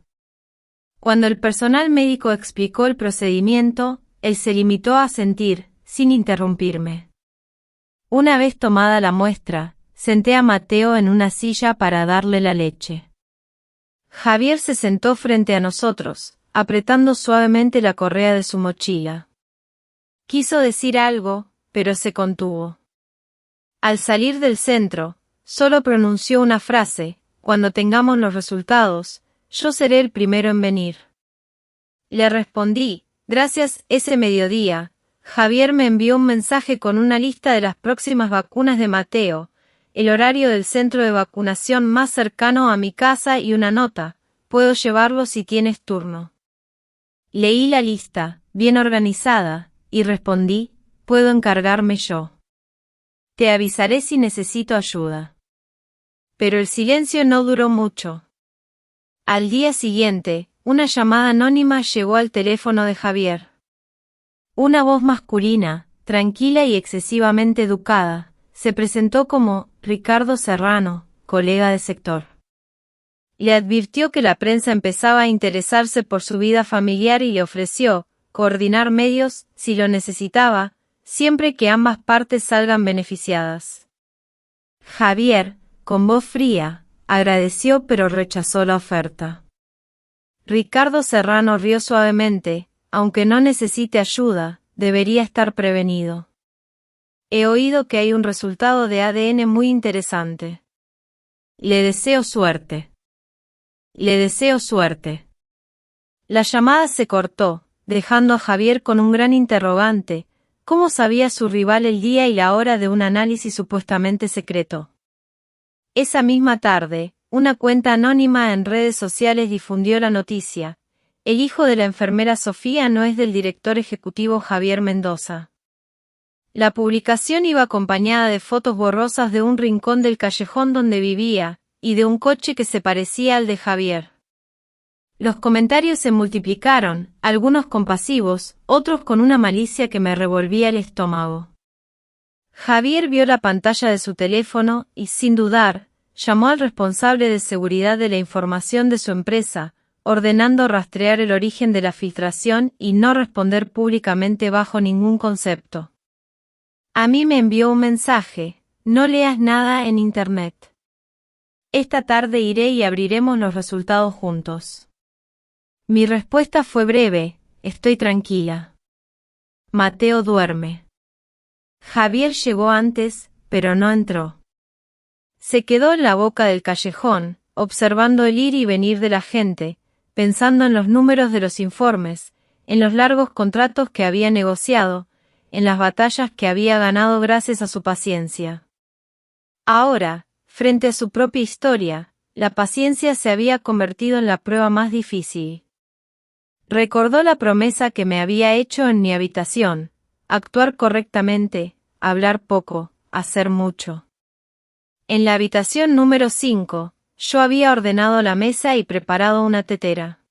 Cuando el personal médico explicó el procedimiento, él se limitó a asentir, sin interrumpirme. Una vez tomada la muestra, senté a Mateo en una silla para darle la leche. Javier se sentó frente a nosotros, apretando suavemente la correa de su mochila. Quiso decir algo, pero se contuvo. Al salir del centro, solo pronunció una frase: cuando tengamos los resultados, yo seré el primero en venir. Le respondí: gracias. Ese mediodía, Javier me envió un mensaje con una lista de las próximas vacunas de Mateo, el horario del centro de vacunación más cercano a mi casa y una nota: puedo llevarlo si tienes turno. Leí la lista, bien organizada, y respondí: puedo encargarme yo. Te avisaré si necesito ayuda. Pero el silencio no duró mucho. Al día siguiente, una llamada anónima llegó al teléfono de Javier. Una voz masculina, tranquila y excesivamente educada, se presentó como Ricardo Serrano, colega de sector. Le advirtió que la prensa empezaba a interesarse por su vida familiar y le ofreció coordinar medios, si lo necesitaba, siempre que ambas partes salgan beneficiadas. Javier, con voz fría, agradeció pero rechazó la oferta. Ricardo Serrano rió suavemente: aunque no necesite ayuda, debería estar prevenido. He oído que hay un resultado de ADN muy interesante. Le deseo suerte. Le deseo suerte. La llamada se cortó, dejando a Javier con un gran interrogante: ¿cómo sabía su rival el día y la hora de un análisis supuestamente secreto? Esa misma tarde, una cuenta anónima en redes sociales difundió la noticia: el hijo de la enfermera Sofía no es del director ejecutivo Javier Mendoza. La publicación iba acompañada de fotos borrosas de un rincón del callejón donde vivía, y de un coche que se parecía al de Javier. Los comentarios se multiplicaron, algunos compasivos, otros con una malicia que me revolvía el estómago. Javier vio la pantalla de su teléfono y, sin dudar, llamó al responsable de seguridad de la información de su empresa, ordenando rastrear el origen de la filtración y no responder públicamente bajo ningún concepto. A mí me envió un mensaje: no leas nada en Internet. Esta tarde iré y abriremos los resultados juntos. Mi respuesta fue breve: estoy tranquila. Mateo duerme. Javier llegó antes, pero no entró. Se quedó en la boca del callejón, observando el ir y venir de la gente, pensando en los números de los informes, en los largos contratos que había negociado, en las batallas que había ganado gracias a su paciencia. Ahora, frente a su propia historia, la paciencia se había convertido en la prueba más difícil. Recordó la promesa que me había hecho en mi habitación: actuar correctamente, hablar poco, hacer mucho. En la habitación número 5, yo había ordenado la mesa y preparado una tetera.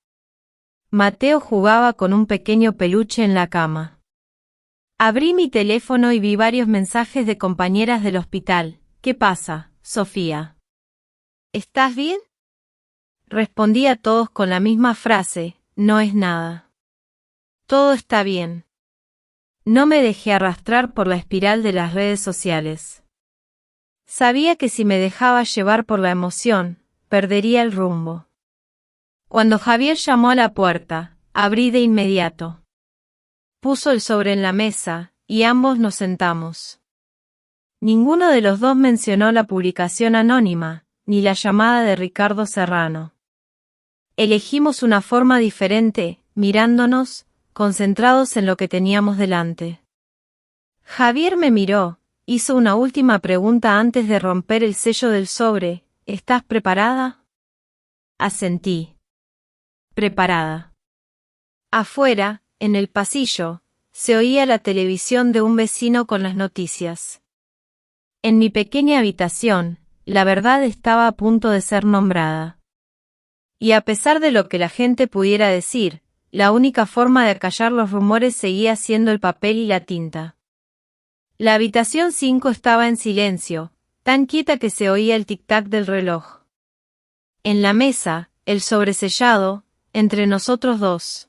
Mateo jugaba con un pequeño peluche en la cama. Abrí mi teléfono y vi varios mensajes de compañeras del hospital. ¿Qué pasa, Sofía? ¿Estás bien? Respondí a todos con la misma frase: no es nada. Todo está bien. No me dejé arrastrar por la espiral de las redes sociales. Sabía que si me dejaba llevar por la emoción, perdería el rumbo. Cuando Javier llamó a la puerta, abrí de inmediato. Puso el sobre en la mesa, y ambos nos sentamos. Ninguno de los dos mencionó la publicación anónima, ni la llamada de Ricardo Serrano. Elegimos una forma diferente, mirándonos, concentrados en lo que teníamos delante. Javier me miró, hizo una última pregunta antes de romper el sello del sobre: ¿estás preparada? Asentí. Preparada. Afuera, en el pasillo, se oía la televisión de un vecino con las noticias. En mi pequeña habitación, la verdad estaba a punto de ser nombrada. Y a pesar de lo que la gente pudiera decir, la única forma de acallar los rumores seguía siendo el papel y la tinta. La habitación 5 estaba en silencio, tan quieta que se oía el tic-tac del reloj. En la mesa, el sobresellado, entre nosotros dos.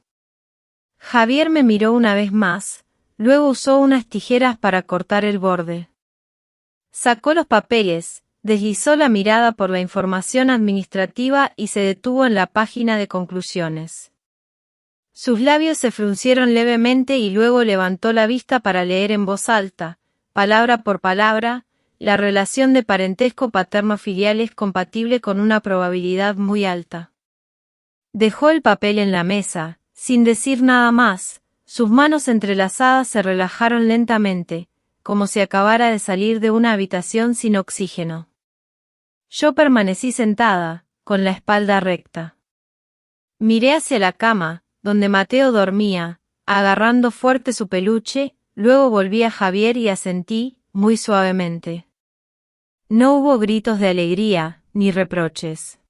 Javier me miró una vez más, luego usó unas tijeras para cortar el borde. Sacó los papeles, deslizó la mirada por la información administrativa y se detuvo en la página de conclusiones. Sus labios se fruncieron levemente y luego levantó la vista para leer en voz alta, palabra por palabra, la relación de parentesco paterno-filial es compatible con una probabilidad muy alta. Dejó el papel en la mesa, sin decir nada más, sus manos entrelazadas se relajaron lentamente, como si acabara de salir de una habitación sin oxígeno. Yo permanecí sentada, con la espalda recta. Miré hacia la cama, donde Mateo dormía, agarrando fuerte su peluche, luego volví a Javier y asentí, muy suavemente. No hubo gritos de alegría, ni reproches.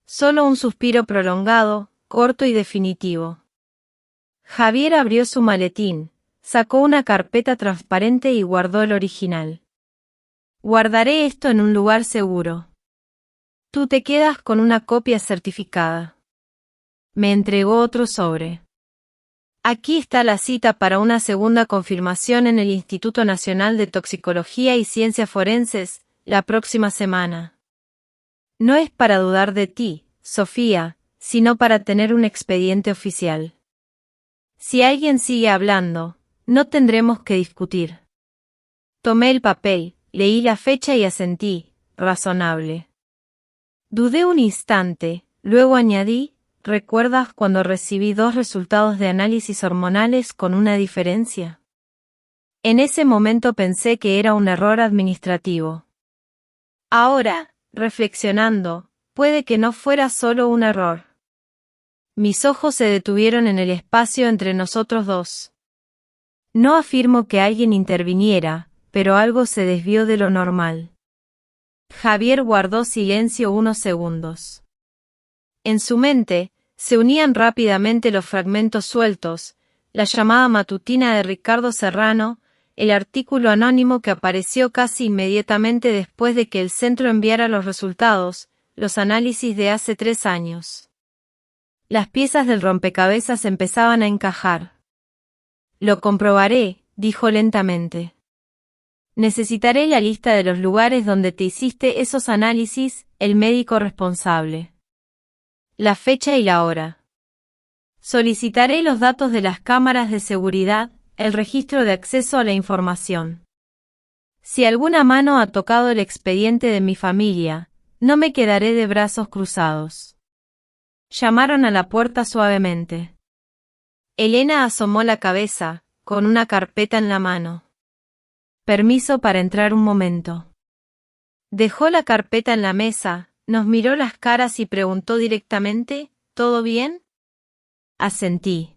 Solo un suspiro prolongado, corto y definitivo. Javier abrió su maletín, sacó una carpeta transparente y guardó el original. Guardaré esto en un lugar seguro. Tú te quedas con una copia certificada. Me entregó otro sobre. Aquí está la cita para una segunda confirmación en el Instituto Nacional de Toxicología y Ciencias Forenses, la próxima semana. No es para dudar de ti, Sofía, sino para tener un expediente oficial. Si alguien sigue hablando, no tendremos que discutir. Tomé el papel, leí la fecha y asentí, razonable. Dudé un instante, luego añadí, ¿recuerdas cuando recibí 2 resultados de análisis hormonales con una diferencia? En ese momento pensé que era un error administrativo. Ahora, reflexionando, puede que no fuera solo un error. Mis ojos se detuvieron en el espacio entre nosotros dos. No afirmo que alguien interviniera, pero algo se desvió de lo normal. Javier guardó silencio unos segundos. En su mente, se unían rápidamente los fragmentos sueltos, la llamada matutina de Ricardo Serrano, el artículo anónimo que apareció casi inmediatamente después de que el centro enviara los resultados, los análisis de hace 3 años. Las piezas del rompecabezas empezaban a encajar. Lo comprobaré, dijo lentamente. Necesitaré la lista de los lugares donde te hiciste esos análisis, el médico responsable. La fecha y la hora. Solicitaré los datos de las cámaras de seguridad, el registro de acceso a la información. Si alguna mano ha tocado el expediente de mi familia, no me quedaré de brazos cruzados. Llamaron a la puerta suavemente. Elena asomó la cabeza, con una carpeta en la mano. Permiso para entrar un momento. Dejó la carpeta en la mesa, nos miró las caras y preguntó directamente, ¿todo bien? Asentí.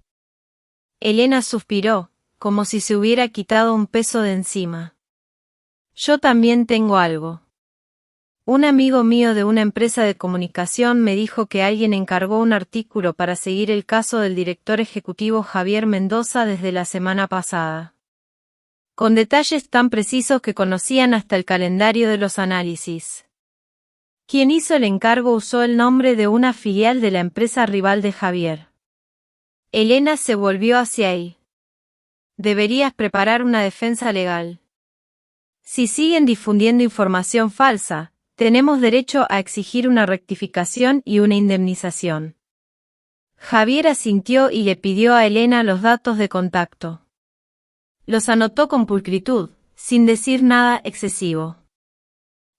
Elena suspiró, como si se hubiera quitado un peso de encima. Yo también tengo algo. Un amigo mío de una empresa de comunicación me dijo que alguien encargó un artículo para seguir el caso del director ejecutivo Javier Mendoza desde la semana pasada. Con detalles tan precisos que conocían hasta el calendario de los análisis. Quien hizo el encargo usó el nombre de una filial de la empresa rival de Javier. Elena se volvió hacia él. Deberías preparar una defensa legal. Si siguen difundiendo información falsa, tenemos derecho a exigir una rectificación y una indemnización. Javier asintió y le pidió a Elena los datos de contacto. Los anotó con pulcritud, sin decir nada excesivo.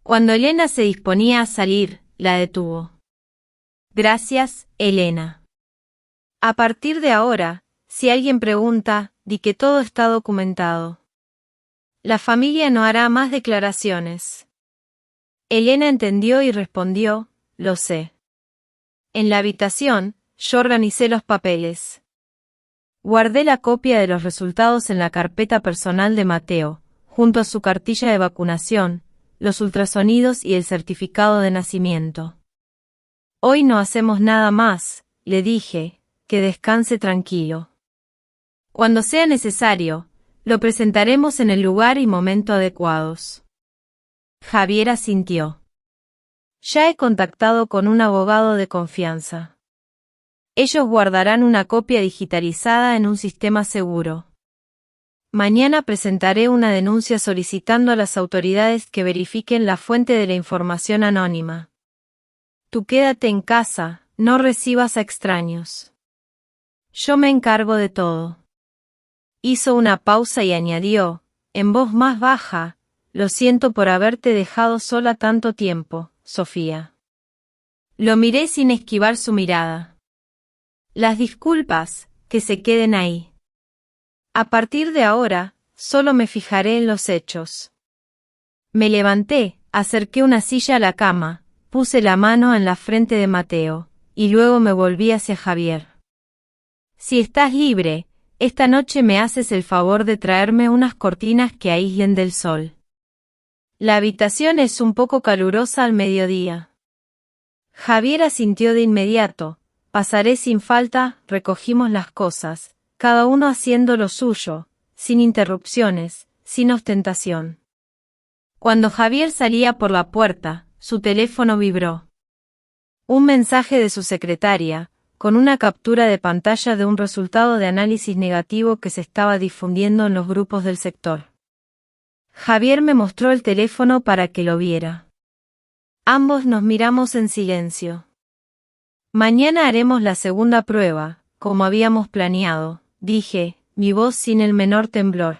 Cuando Elena se disponía a salir, la detuvo. Gracias, Elena. A partir de ahora, si alguien pregunta, di que todo está documentado. La familia no hará más declaraciones. Elena entendió y respondió, lo sé. En la habitación, yo organicé los papeles. Guardé la copia de los resultados en la carpeta personal de Mateo, junto a su cartilla de vacunación, los ultrasonidos y el certificado de nacimiento. Hoy no hacemos nada más, le dije, que descanse tranquilo. Cuando sea necesario, lo presentaremos en el lugar y momento adecuados. Javier asintió. Ya he contactado con un abogado de confianza. Ellos guardarán una copia digitalizada en un sistema seguro. Mañana presentaré una denuncia solicitando a las autoridades que verifiquen la fuente de la información anónima. Tú quédate en casa, no recibas a extraños. Yo me encargo de todo. Hizo una pausa y añadió, en voz más baja, lo siento por haberte dejado sola tanto tiempo, Sofía. Lo miré sin esquivar su mirada. Las disculpas, que se queden ahí. A partir de ahora, solo me fijaré en los hechos. Me levanté, acerqué una silla a la cama, puse la mano en la frente de Mateo, y luego me volví hacia Javier. Si estás libre, esta noche me haces el favor de traerme unas cortinas que aíslen del sol. La habitación es un poco calurosa al mediodía. Javier asintió de inmediato. Pasaré sin falta, recogimos las cosas, cada uno haciendo lo suyo, sin interrupciones, sin ostentación. Cuando Javier salía por la puerta, su teléfono vibró. Un mensaje de su secretaria, con una captura de pantalla de un resultado de análisis negativo que se estaba difundiendo en los grupos del sector. Javier me mostró el teléfono para que lo viera. Ambos nos miramos en silencio. Mañana haremos la segunda prueba, como habíamos planeado, dije, mi voz sin el menor temblor.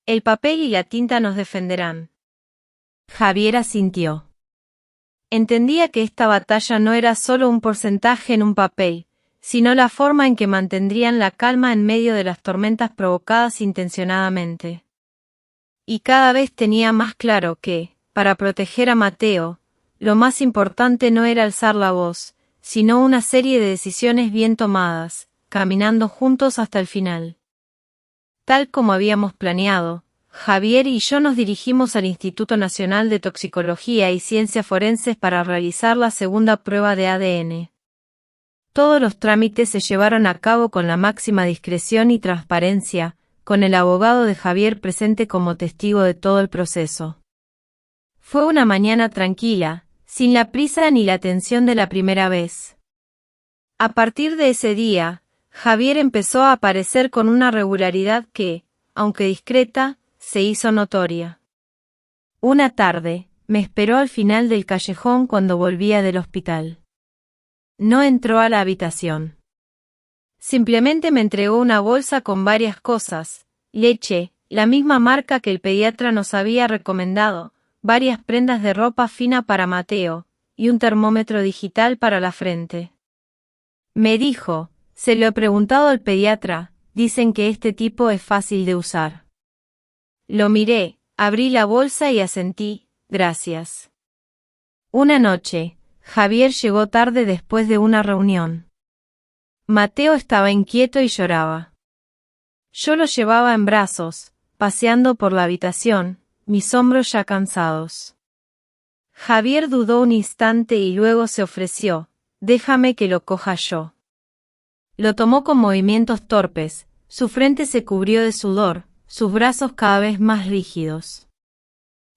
El papel y la tinta nos defenderán. Javier asintió. Entendía que esta batalla no era solo un porcentaje en un papel, sino la forma en que mantendrían la calma en medio de las tormentas provocadas intencionadamente. Y cada vez tenía más claro que, para proteger a Mateo, lo más importante no era alzar la voz, sino una serie de decisiones bien tomadas, caminando juntos hasta el final. Tal como habíamos planeado, Javier y yo nos dirigimos al Instituto Nacional de Toxicología y Ciencias Forenses para realizar la segunda prueba de ADN. Todos los trámites se llevaron a cabo con la máxima discreción y transparencia, con el abogado de Javier presente como testigo de todo el proceso. Fue una mañana tranquila, sin la prisa ni la tensión de la primera vez. A partir de ese día, Javier empezó a aparecer con una regularidad que, aunque discreta, se hizo notoria. Una tarde, me esperó al final del callejón cuando volvía del hospital. No entró a la habitación. Simplemente me entregó una bolsa con varias cosas, leche, la misma marca que el pediatra nos había recomendado, varias prendas de ropa fina para Mateo, y un termómetro digital para la frente. Me dijo, se lo he preguntado al pediatra, dicen que este tipo es fácil de usar. Lo miré, abrí la bolsa y asentí, gracias. Una noche, Javier llegó tarde después de una reunión. Mateo estaba inquieto y lloraba. Yo lo llevaba en brazos, paseando por la habitación, mis hombros ya cansados. Javier dudó un instante y luego se ofreció, déjame que lo coja yo. Lo tomó con movimientos torpes, su frente se cubrió de sudor, sus brazos cada vez más rígidos.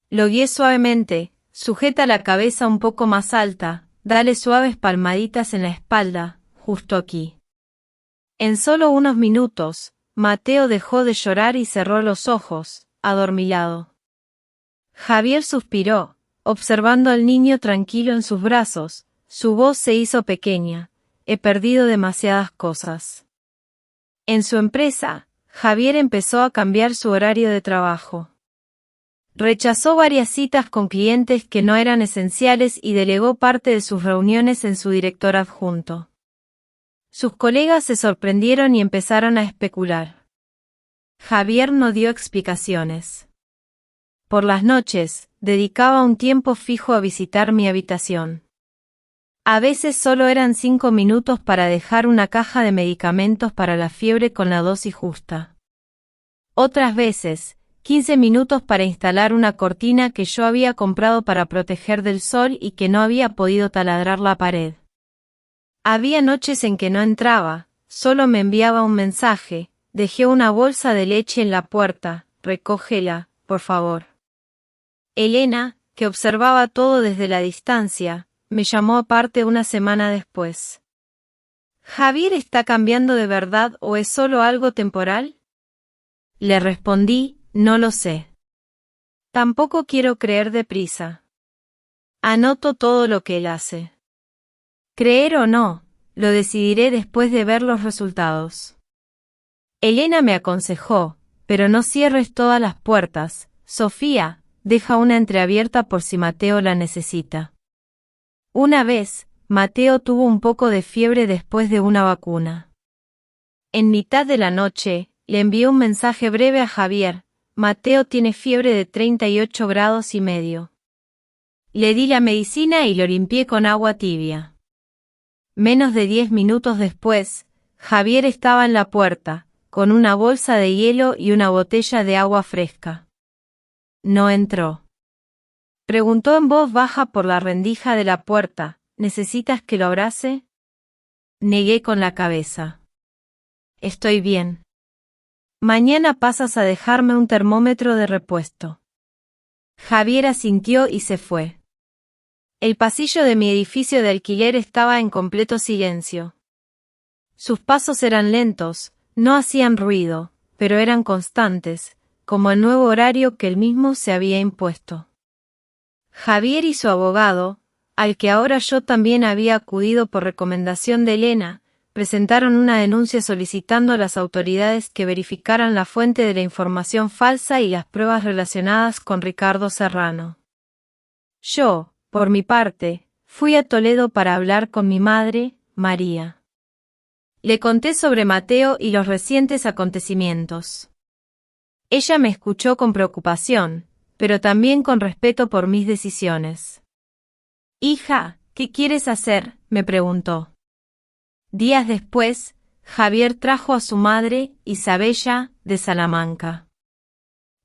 Lo guié suavemente, sujeta la cabeza un poco más alta, dale suaves palmaditas en la espalda, justo aquí. En solo unos minutos, Mateo dejó de llorar y cerró los ojos, adormilado. Javier suspiró, observando al niño tranquilo en sus brazos, su voz se hizo pequeña, he perdido demasiadas cosas. En su empresa, Javier empezó a cambiar su horario de trabajo. Rechazó varias citas con clientes que no eran esenciales y delegó parte de sus reuniones en su director adjunto. Sus colegas se sorprendieron y empezaron a especular. Javier no dio explicaciones. Por las noches, dedicaba un tiempo fijo a visitar mi habitación. A veces solo eran 5 minutos para dejar una caja de medicamentos para la fiebre con la dosis justa. Otras veces, 15 minutos para instalar una cortina que yo había comprado para proteger del sol y que no había podido taladrar la pared. Había noches en que no entraba, solo me enviaba un mensaje, dejé una bolsa de leche en la puerta, recógela, por favor. Elena, que observaba todo desde la distancia, me llamó aparte una semana después. ¿Javier está cambiando de verdad o es solo algo temporal? Le respondí, no lo sé. Tampoco quiero creer deprisa. Anoto todo lo que él hace. Creer o no, lo decidiré después de ver los resultados. Elena me aconsejó, pero no cierres todas las puertas, Sofía, deja una entreabierta por si Mateo la necesita. Una vez, Mateo tuvo un poco de fiebre después de una vacuna. En mitad de la noche, le envié un mensaje breve a Javier, Mateo tiene fiebre de 38 grados y medio. Le di la medicina y lo limpié con agua tibia. Menos de 10 minutos después, Javier estaba en la puerta, con una bolsa de hielo y una botella de agua fresca. No entró. Preguntó en voz baja por la rendija de la puerta, ¿necesitas que lo abrace? Negué con la cabeza. Estoy bien. Mañana pasas a dejarme un termómetro de repuesto. Javier asintió y se fue. El pasillo de mi edificio de alquiler estaba en completo silencio. Sus pasos eran lentos, no hacían ruido, pero eran constantes, como el nuevo horario que él mismo se había impuesto. Javier y su abogado, al que ahora yo también había acudido por recomendación de Elena, presentaron una denuncia solicitando a las autoridades que verificaran la fuente de la información falsa y las pruebas relacionadas con Ricardo Serrano. Yo, por mi parte, fui a Toledo para hablar con mi madre, María. Le conté sobre Mateo y los recientes acontecimientos. Ella me escuchó con preocupación, pero también con respeto por mis decisiones. «Hija, ¿qué quieres hacer?», me preguntó. Días después, Javier trajo a su madre, Isabella, de Salamanca.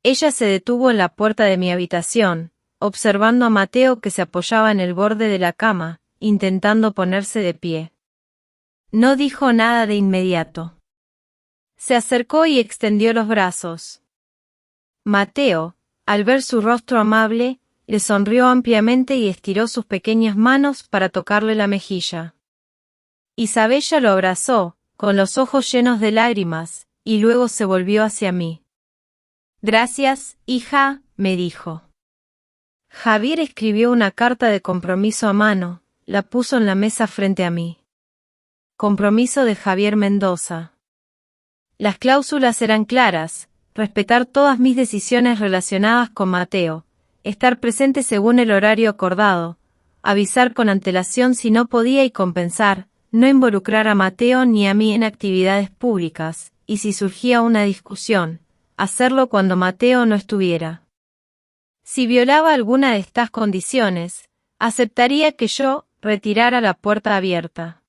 Ella se detuvo en la puerta de mi habitación, observando a Mateo que se apoyaba en el borde de la cama, intentando ponerse de pie. No dijo nada de inmediato. Se acercó y extendió los brazos. Mateo, al ver su rostro amable, le sonrió ampliamente y estiró sus pequeñas manos para tocarle la mejilla. Isabella lo abrazó, con los ojos llenos de lágrimas, y luego se volvió hacia mí. «Gracias, hija», me dijo. Javier escribió una carta de compromiso a mano, la puso en la mesa frente a mí. Compromiso de Javier Mendoza. Las cláusulas eran claras: respetar todas mis decisiones relacionadas con Mateo, estar presente según el horario acordado, avisar con antelación si no podía y compensar, no involucrar a Mateo ni a mí en actividades públicas, y si surgía una discusión, hacerlo cuando Mateo no estuviera. Si violaba alguna de estas condiciones, aceptaría que yo retirara la puerta abierta.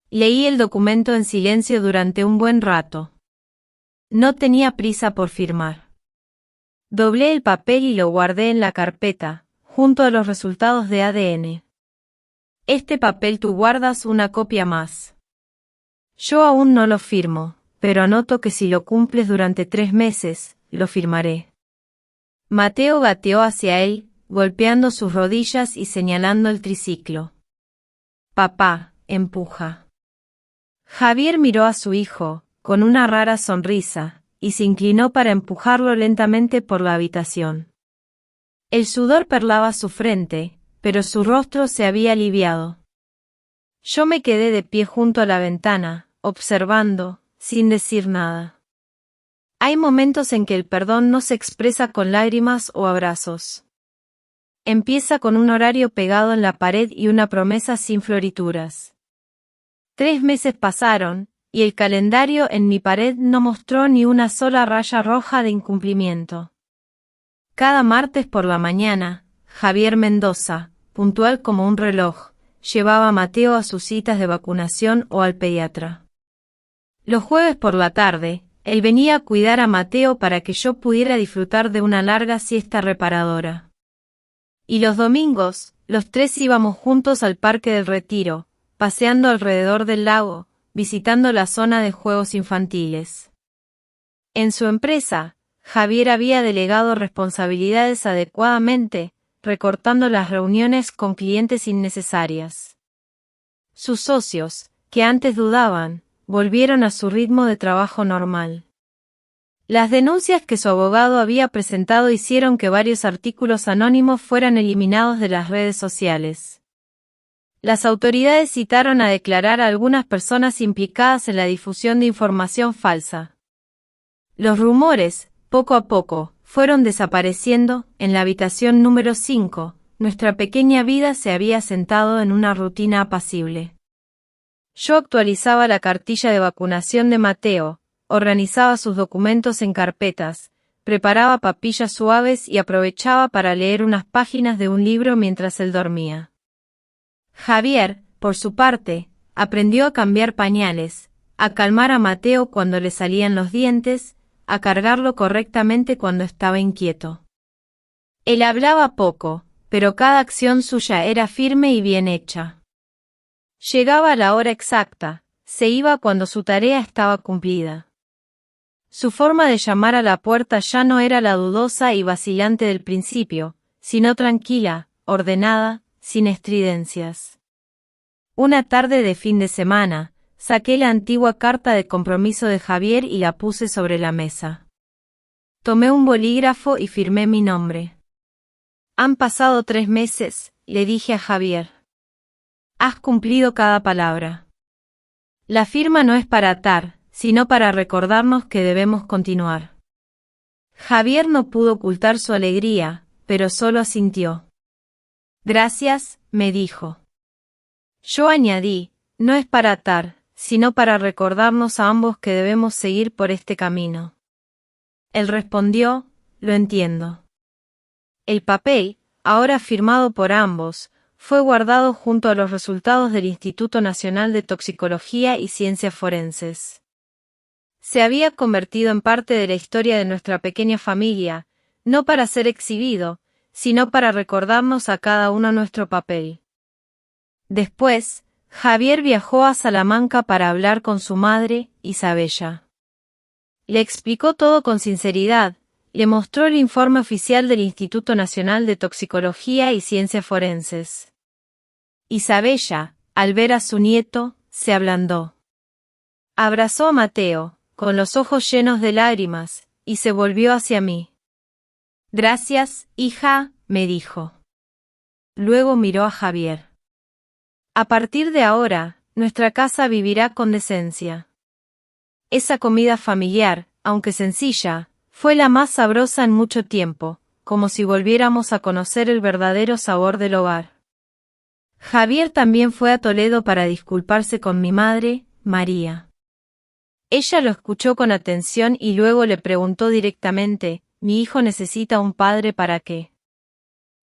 Leí el documento en silencio durante un buen rato. No tenía prisa por firmar. Doblé el papel y lo guardé en la carpeta, junto a los resultados de ADN. Este papel tú guardas una copia más. Yo aún no lo firmo, pero anoto que si lo cumples durante 3 meses, lo firmaré. Mateo gateó hacia él, golpeando sus rodillas y señalando el triciclo. Papá, empuja. Javier miró a su hijo, con una rara sonrisa, y se inclinó para empujarlo lentamente por la habitación. El sudor perlaba su frente, pero su rostro se había aliviado. Yo me quedé de pie junto a la ventana, observando, sin decir nada. Hay momentos en que el perdón no se expresa con lágrimas o abrazos. Empieza con un horario pegado en la pared y una promesa sin florituras. 3 meses pasaron, y el calendario en mi pared no mostró ni una sola raya roja de incumplimiento. Cada martes por la mañana, Javier Mendoza, puntual como un reloj, llevaba a Mateo a sus citas de vacunación o al pediatra. Los jueves por la tarde, él venía a cuidar a Mateo para que yo pudiera disfrutar de una larga siesta reparadora. Y los domingos, los 3 íbamos juntos al Parque del Retiro, paseando alrededor del lago, visitando la zona de juegos infantiles. En su empresa, Javier había delegado responsabilidades adecuadamente, recortando las reuniones con clientes innecesarias. Sus socios, que antes dudaban, volvieron a su ritmo de trabajo normal. Las denuncias que su abogado había presentado hicieron que varios artículos anónimos fueran eliminados de las redes sociales. Las autoridades citaron a declarar a algunas personas implicadas en la difusión de información falsa. Los rumores, poco a poco, fueron desapareciendo. En la habitación número 5, nuestra pequeña vida se había sentado en una rutina apacible. Yo actualizaba la cartilla de vacunación de Mateo, organizaba sus documentos en carpetas, preparaba papillas suaves y aprovechaba para leer unas páginas de un libro mientras él dormía. Javier, por su parte, aprendió a cambiar pañales, a calmar a Mateo cuando le salían los dientes, a cargarlo correctamente cuando estaba inquieto. Él hablaba poco, pero cada acción suya era firme y bien hecha. Llegaba a la hora exacta, se iba cuando su tarea estaba cumplida. Su forma de llamar a la puerta ya no era la dudosa y vacilante del principio, sino tranquila, ordenada, sin estridencias. Una tarde de fin de semana, saqué la antigua carta de compromiso de Javier y la puse sobre la mesa. Tomé un bolígrafo y firmé mi nombre. Han pasado 3 meses, le dije a Javier. Has cumplido cada palabra. La firma no es para atar, sino para recordarnos que debemos continuar. Javier no pudo ocultar su alegría, pero solo asintió. Gracias, me dijo. Yo añadí, no es para atar, sino para recordarnos a ambos que debemos seguir por este camino. Él respondió, lo entiendo. El papel, ahora firmado por ambos, fue guardado junto a los resultados del Instituto Nacional de Toxicología y Ciencias Forenses. Se había convertido en parte de la historia de nuestra pequeña familia, no para ser exhibido, sino para recordarnos a cada uno nuestro papel. Después, Javier viajó a Salamanca para hablar con su madre, Isabella. Le explicó todo con sinceridad, le mostró el informe oficial del Instituto Nacional de Toxicología y Ciencias Forenses. Isabella, al ver a su nieto, se ablandó. Abrazó a Mateo, con los ojos llenos de lágrimas, y se volvió hacia mí. Gracias, hija, me dijo. Luego miró a Javier. A partir de ahora, nuestra casa vivirá con decencia. Esa comida familiar, aunque sencilla, fue la más sabrosa en mucho tiempo, como si volviéramos a conocer el verdadero sabor del hogar. Javier también fue a Toledo para disculparse con mi madre, María. Ella lo escuchó con atención y luego le preguntó directamente, ¿mi hijo necesita un padre para qué?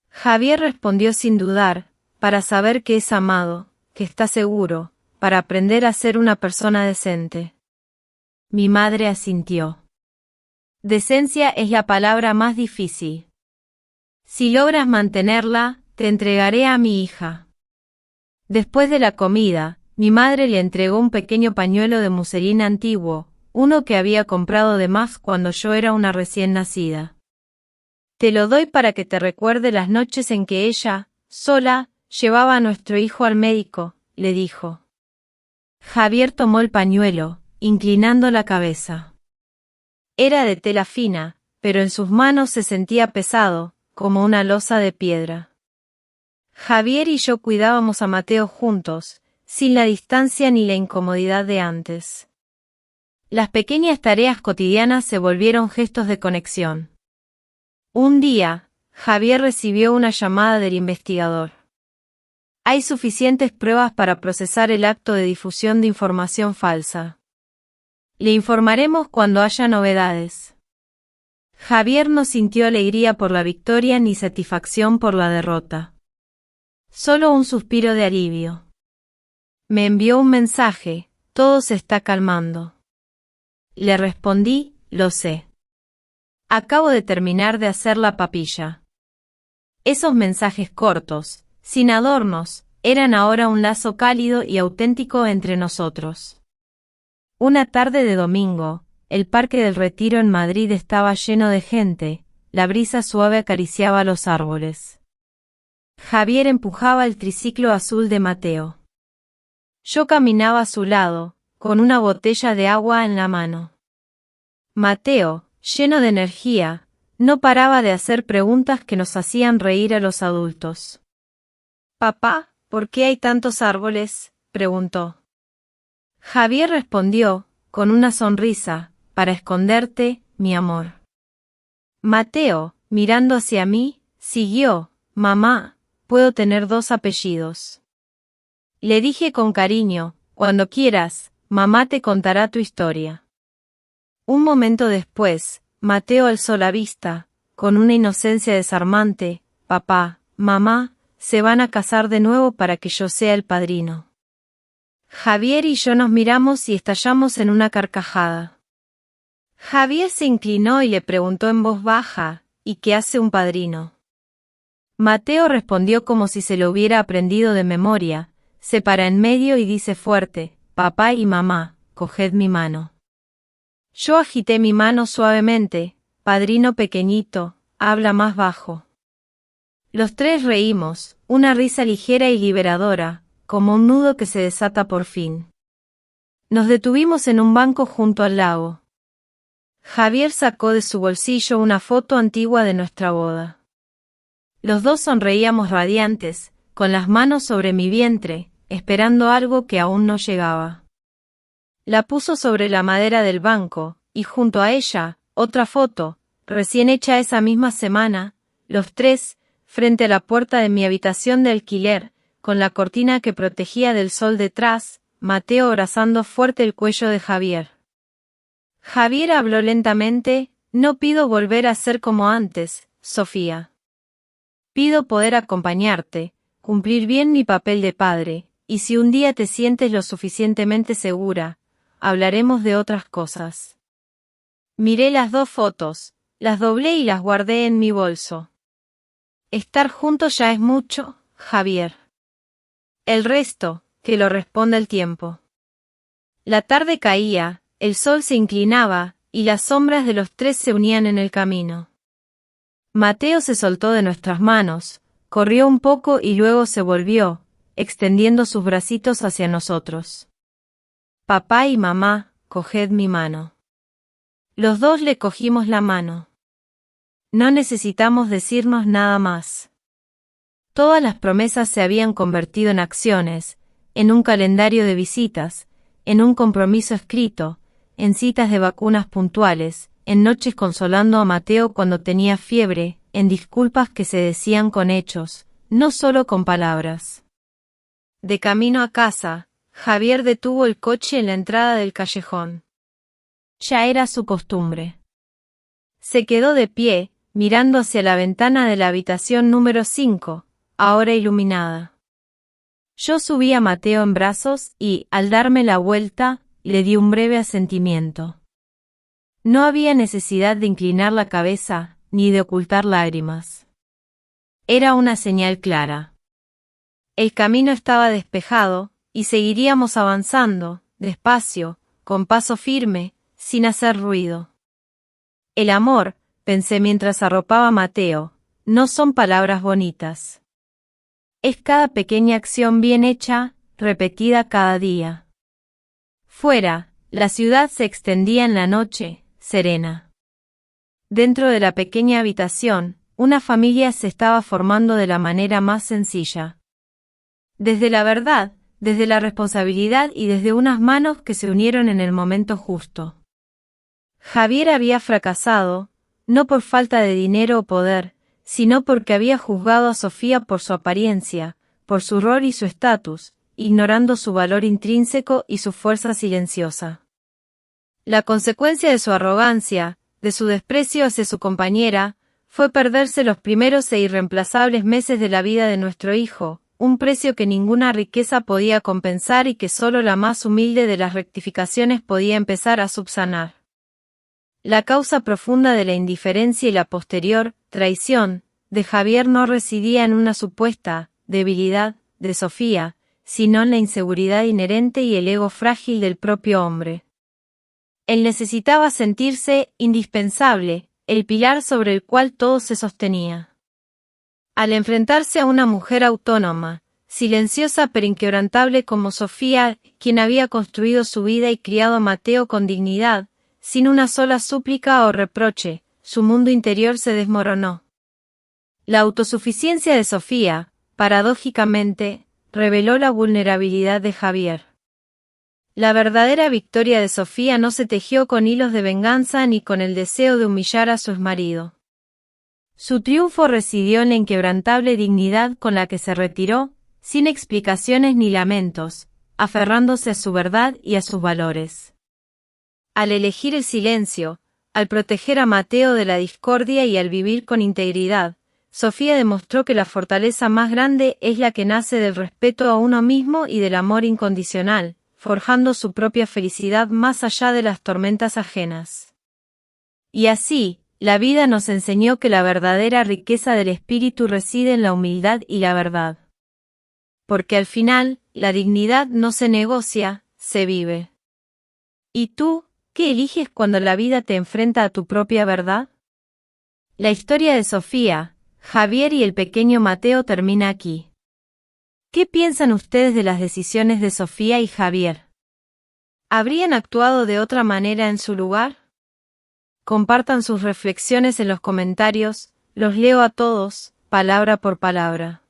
Javier respondió sin dudar, para saber que es amado, que está seguro, para aprender a ser una persona decente. Mi madre asintió. Decencia es la palabra más difícil. Si logras mantenerla, te entregaré a mi hija. Después de la comida, mi madre le entregó un pequeño pañuelo de muselina antiguo, uno que había comprado de más cuando yo era una recién nacida. Te lo doy para que te recuerde las noches en que ella, sola, llevaba a nuestro hijo al médico, le dijo. Javier tomó el pañuelo, inclinando la cabeza. Era de tela fina, pero en sus manos se sentía pesado, como una losa de piedra. Javier y yo cuidábamos a Mateo juntos, sin la distancia ni la incomodidad de antes. Las pequeñas tareas cotidianas se volvieron gestos de conexión. Un día, Javier recibió una llamada del investigador. Hay suficientes pruebas para procesar el acto de difusión de información falsa. Le informaremos cuando haya novedades. Javier no sintió alegría por la victoria ni satisfacción por la derrota. Solo un suspiro de alivio. Me envió un mensaje, todo se está calmando. Le respondí, lo sé. Acabo de terminar de hacer la papilla. Esos mensajes cortos, sin adornos, eran ahora un lazo cálido y auténtico entre nosotros. Una tarde de domingo, el Parque del Retiro en Madrid estaba lleno de gente, la brisa suave acariciaba los árboles. Javier empujaba el triciclo azul de Mateo. Yo caminaba a su lado, con una botella de agua en la mano. Mateo, lleno de energía, no paraba de hacer preguntas que nos hacían reír a los adultos. «Papá, ¿por qué hay tantos árboles?», preguntó. Javier respondió, con una sonrisa, «Para esconderte, mi amor». Mateo, mirando hacia mí, siguió, «Mamá, puedo tener 2 apellidos». Le dije con cariño, «Cuando quieras, mamá te contará tu historia». Un momento después, Mateo alzó la vista, con una inocencia desarmante, «Papá, mamá, se van a casar de nuevo para que yo sea el padrino». Javier y yo nos miramos y estallamos en una carcajada. Javier se inclinó y le preguntó en voz baja, «¿Y qué hace un padrino?». Mateo respondió como si se lo hubiera aprendido de memoria, se para en medio y dice fuerte, «Papá y mamá, coged mi mano». Yo agité mi mano suavemente, «Padrino pequeñito, habla más bajo». Los 3 reímos, una risa ligera y liberadora, como un nudo que se desata por fin. Nos detuvimos en un banco junto al lago. Javier sacó de su bolsillo una foto antigua de nuestra boda. Los 2 sonreíamos radiantes, con las manos sobre mi vientre, esperando algo que aún no llegaba. La puso sobre la madera del banco, y junto a ella, otra foto, recién hecha esa misma semana, los 3, frente a la puerta de mi habitación de alquiler, con la cortina que protegía del sol detrás, Mateo abrazando fuerte el cuello de Javier. Javier habló lentamente, «No pido volver a ser como antes, Sofía. Pido poder acompañarte, cumplir bien mi papel de padre, y si un día te sientes lo suficientemente segura, hablaremos de otras cosas». Miré las 2 fotos, las doblé y las guardé en mi bolso. Estar juntos ya es mucho, Javier. El resto, que lo responda el tiempo. La tarde caía, el sol se inclinaba, y las sombras de los 3 se unían en el camino. Mateo se soltó de nuestras manos, corrió un poco y luego se volvió, extendiendo sus bracitos hacia nosotros. «Papá y mamá, coged mi mano». Los 2 le cogimos la mano. No necesitamos decirnos nada más. Todas las promesas se habían convertido en acciones, en un calendario de visitas, en un compromiso escrito, en citas de vacunas puntuales, en noches consolando a Mateo cuando tenía fiebre, en disculpas que se decían con hechos, no solo con palabras. De camino a casa, Javier detuvo el coche en la entrada del callejón. Ya era su costumbre. Se quedó de pie, mirando hacia la ventana de la habitación número 5, ahora iluminada. Yo subí a Mateo en brazos y, al darme la vuelta, le di un breve asentimiento. No había necesidad de inclinar la cabeza, ni de ocultar lágrimas. Era una señal clara. El camino estaba despejado, y seguiríamos avanzando, despacio, con paso firme, sin hacer ruido. El amor, pensé mientras arropaba a Mateo, no son palabras bonitas. Es cada pequeña acción bien hecha, repetida cada día. Fuera, la ciudad se extendía en la noche, serena. Dentro de la pequeña habitación, una familia se estaba formando de la manera más sencilla. Desde la verdad, desde la responsabilidad y desde unas manos que se unieron en el momento justo. Javier había fracasado, no por falta de dinero o poder, sino porque había juzgado a Sofía por su apariencia, por su rol y su estatus, ignorando su valor intrínseco y su fuerza silenciosa. La consecuencia de su arrogancia, de su desprecio hacia su compañera, fue perderse los primeros e irreemplazables meses de la vida de nuestro hijo, un precio que ninguna riqueza podía compensar y que solo la más humilde de las rectificaciones podía empezar a subsanar. La causa profunda de la indiferencia y la posterior traición de Javier no residía en una supuesta debilidad de Sofía, sino en la inseguridad inherente y el ego frágil del propio hombre. Él necesitaba sentirse indispensable, el pilar sobre el cual todo se sostenía. Al enfrentarse a una mujer autónoma, silenciosa pero inquebrantable como Sofía, quien había construido su vida y criado a Mateo con dignidad, Sin una sola súplica o reproche, su mundo interior se desmoronó. La autosuficiencia de Sofía, paradójicamente, reveló la vulnerabilidad de Javier. La verdadera victoria de Sofía no se tejió con hilos de venganza ni con el deseo de humillar a su exmarido. Su triunfo residió en la inquebrantable dignidad con la que se retiró, sin explicaciones ni lamentos, aferrándose a su verdad y a sus valores. Al elegir el silencio, al proteger a Mateo de la discordia y al vivir con integridad, Sofía demostró que la fortaleza más grande es la que nace del respeto a uno mismo y del amor incondicional, forjando su propia felicidad más allá de las tormentas ajenas. Y así, la vida nos enseñó que la verdadera riqueza del espíritu reside en la humildad y la verdad. Porque al final, la dignidad no se negocia, se vive. ¿Y tú, qué eliges cuando la vida te enfrenta a tu propia verdad? La historia de Sofía, Javier y el pequeño Mateo termina aquí. ¿Qué piensan ustedes de las decisiones de Sofía y Javier? ¿Habrían actuado de otra manera en su lugar? Compartan sus reflexiones en los comentarios, los leo a todos, palabra por palabra.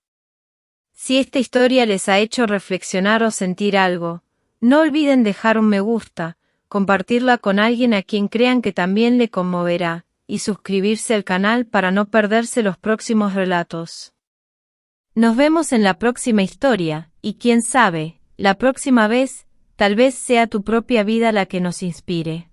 Si esta historia les ha hecho reflexionar o sentir algo, no olviden dejar un me gusta, compartirla con alguien a quien crean que también le conmoverá, y suscribirse al canal para no perderse los próximos relatos. Nos vemos en la próxima historia, y quién sabe, la próxima vez, tal vez sea tu propia vida la que nos inspire.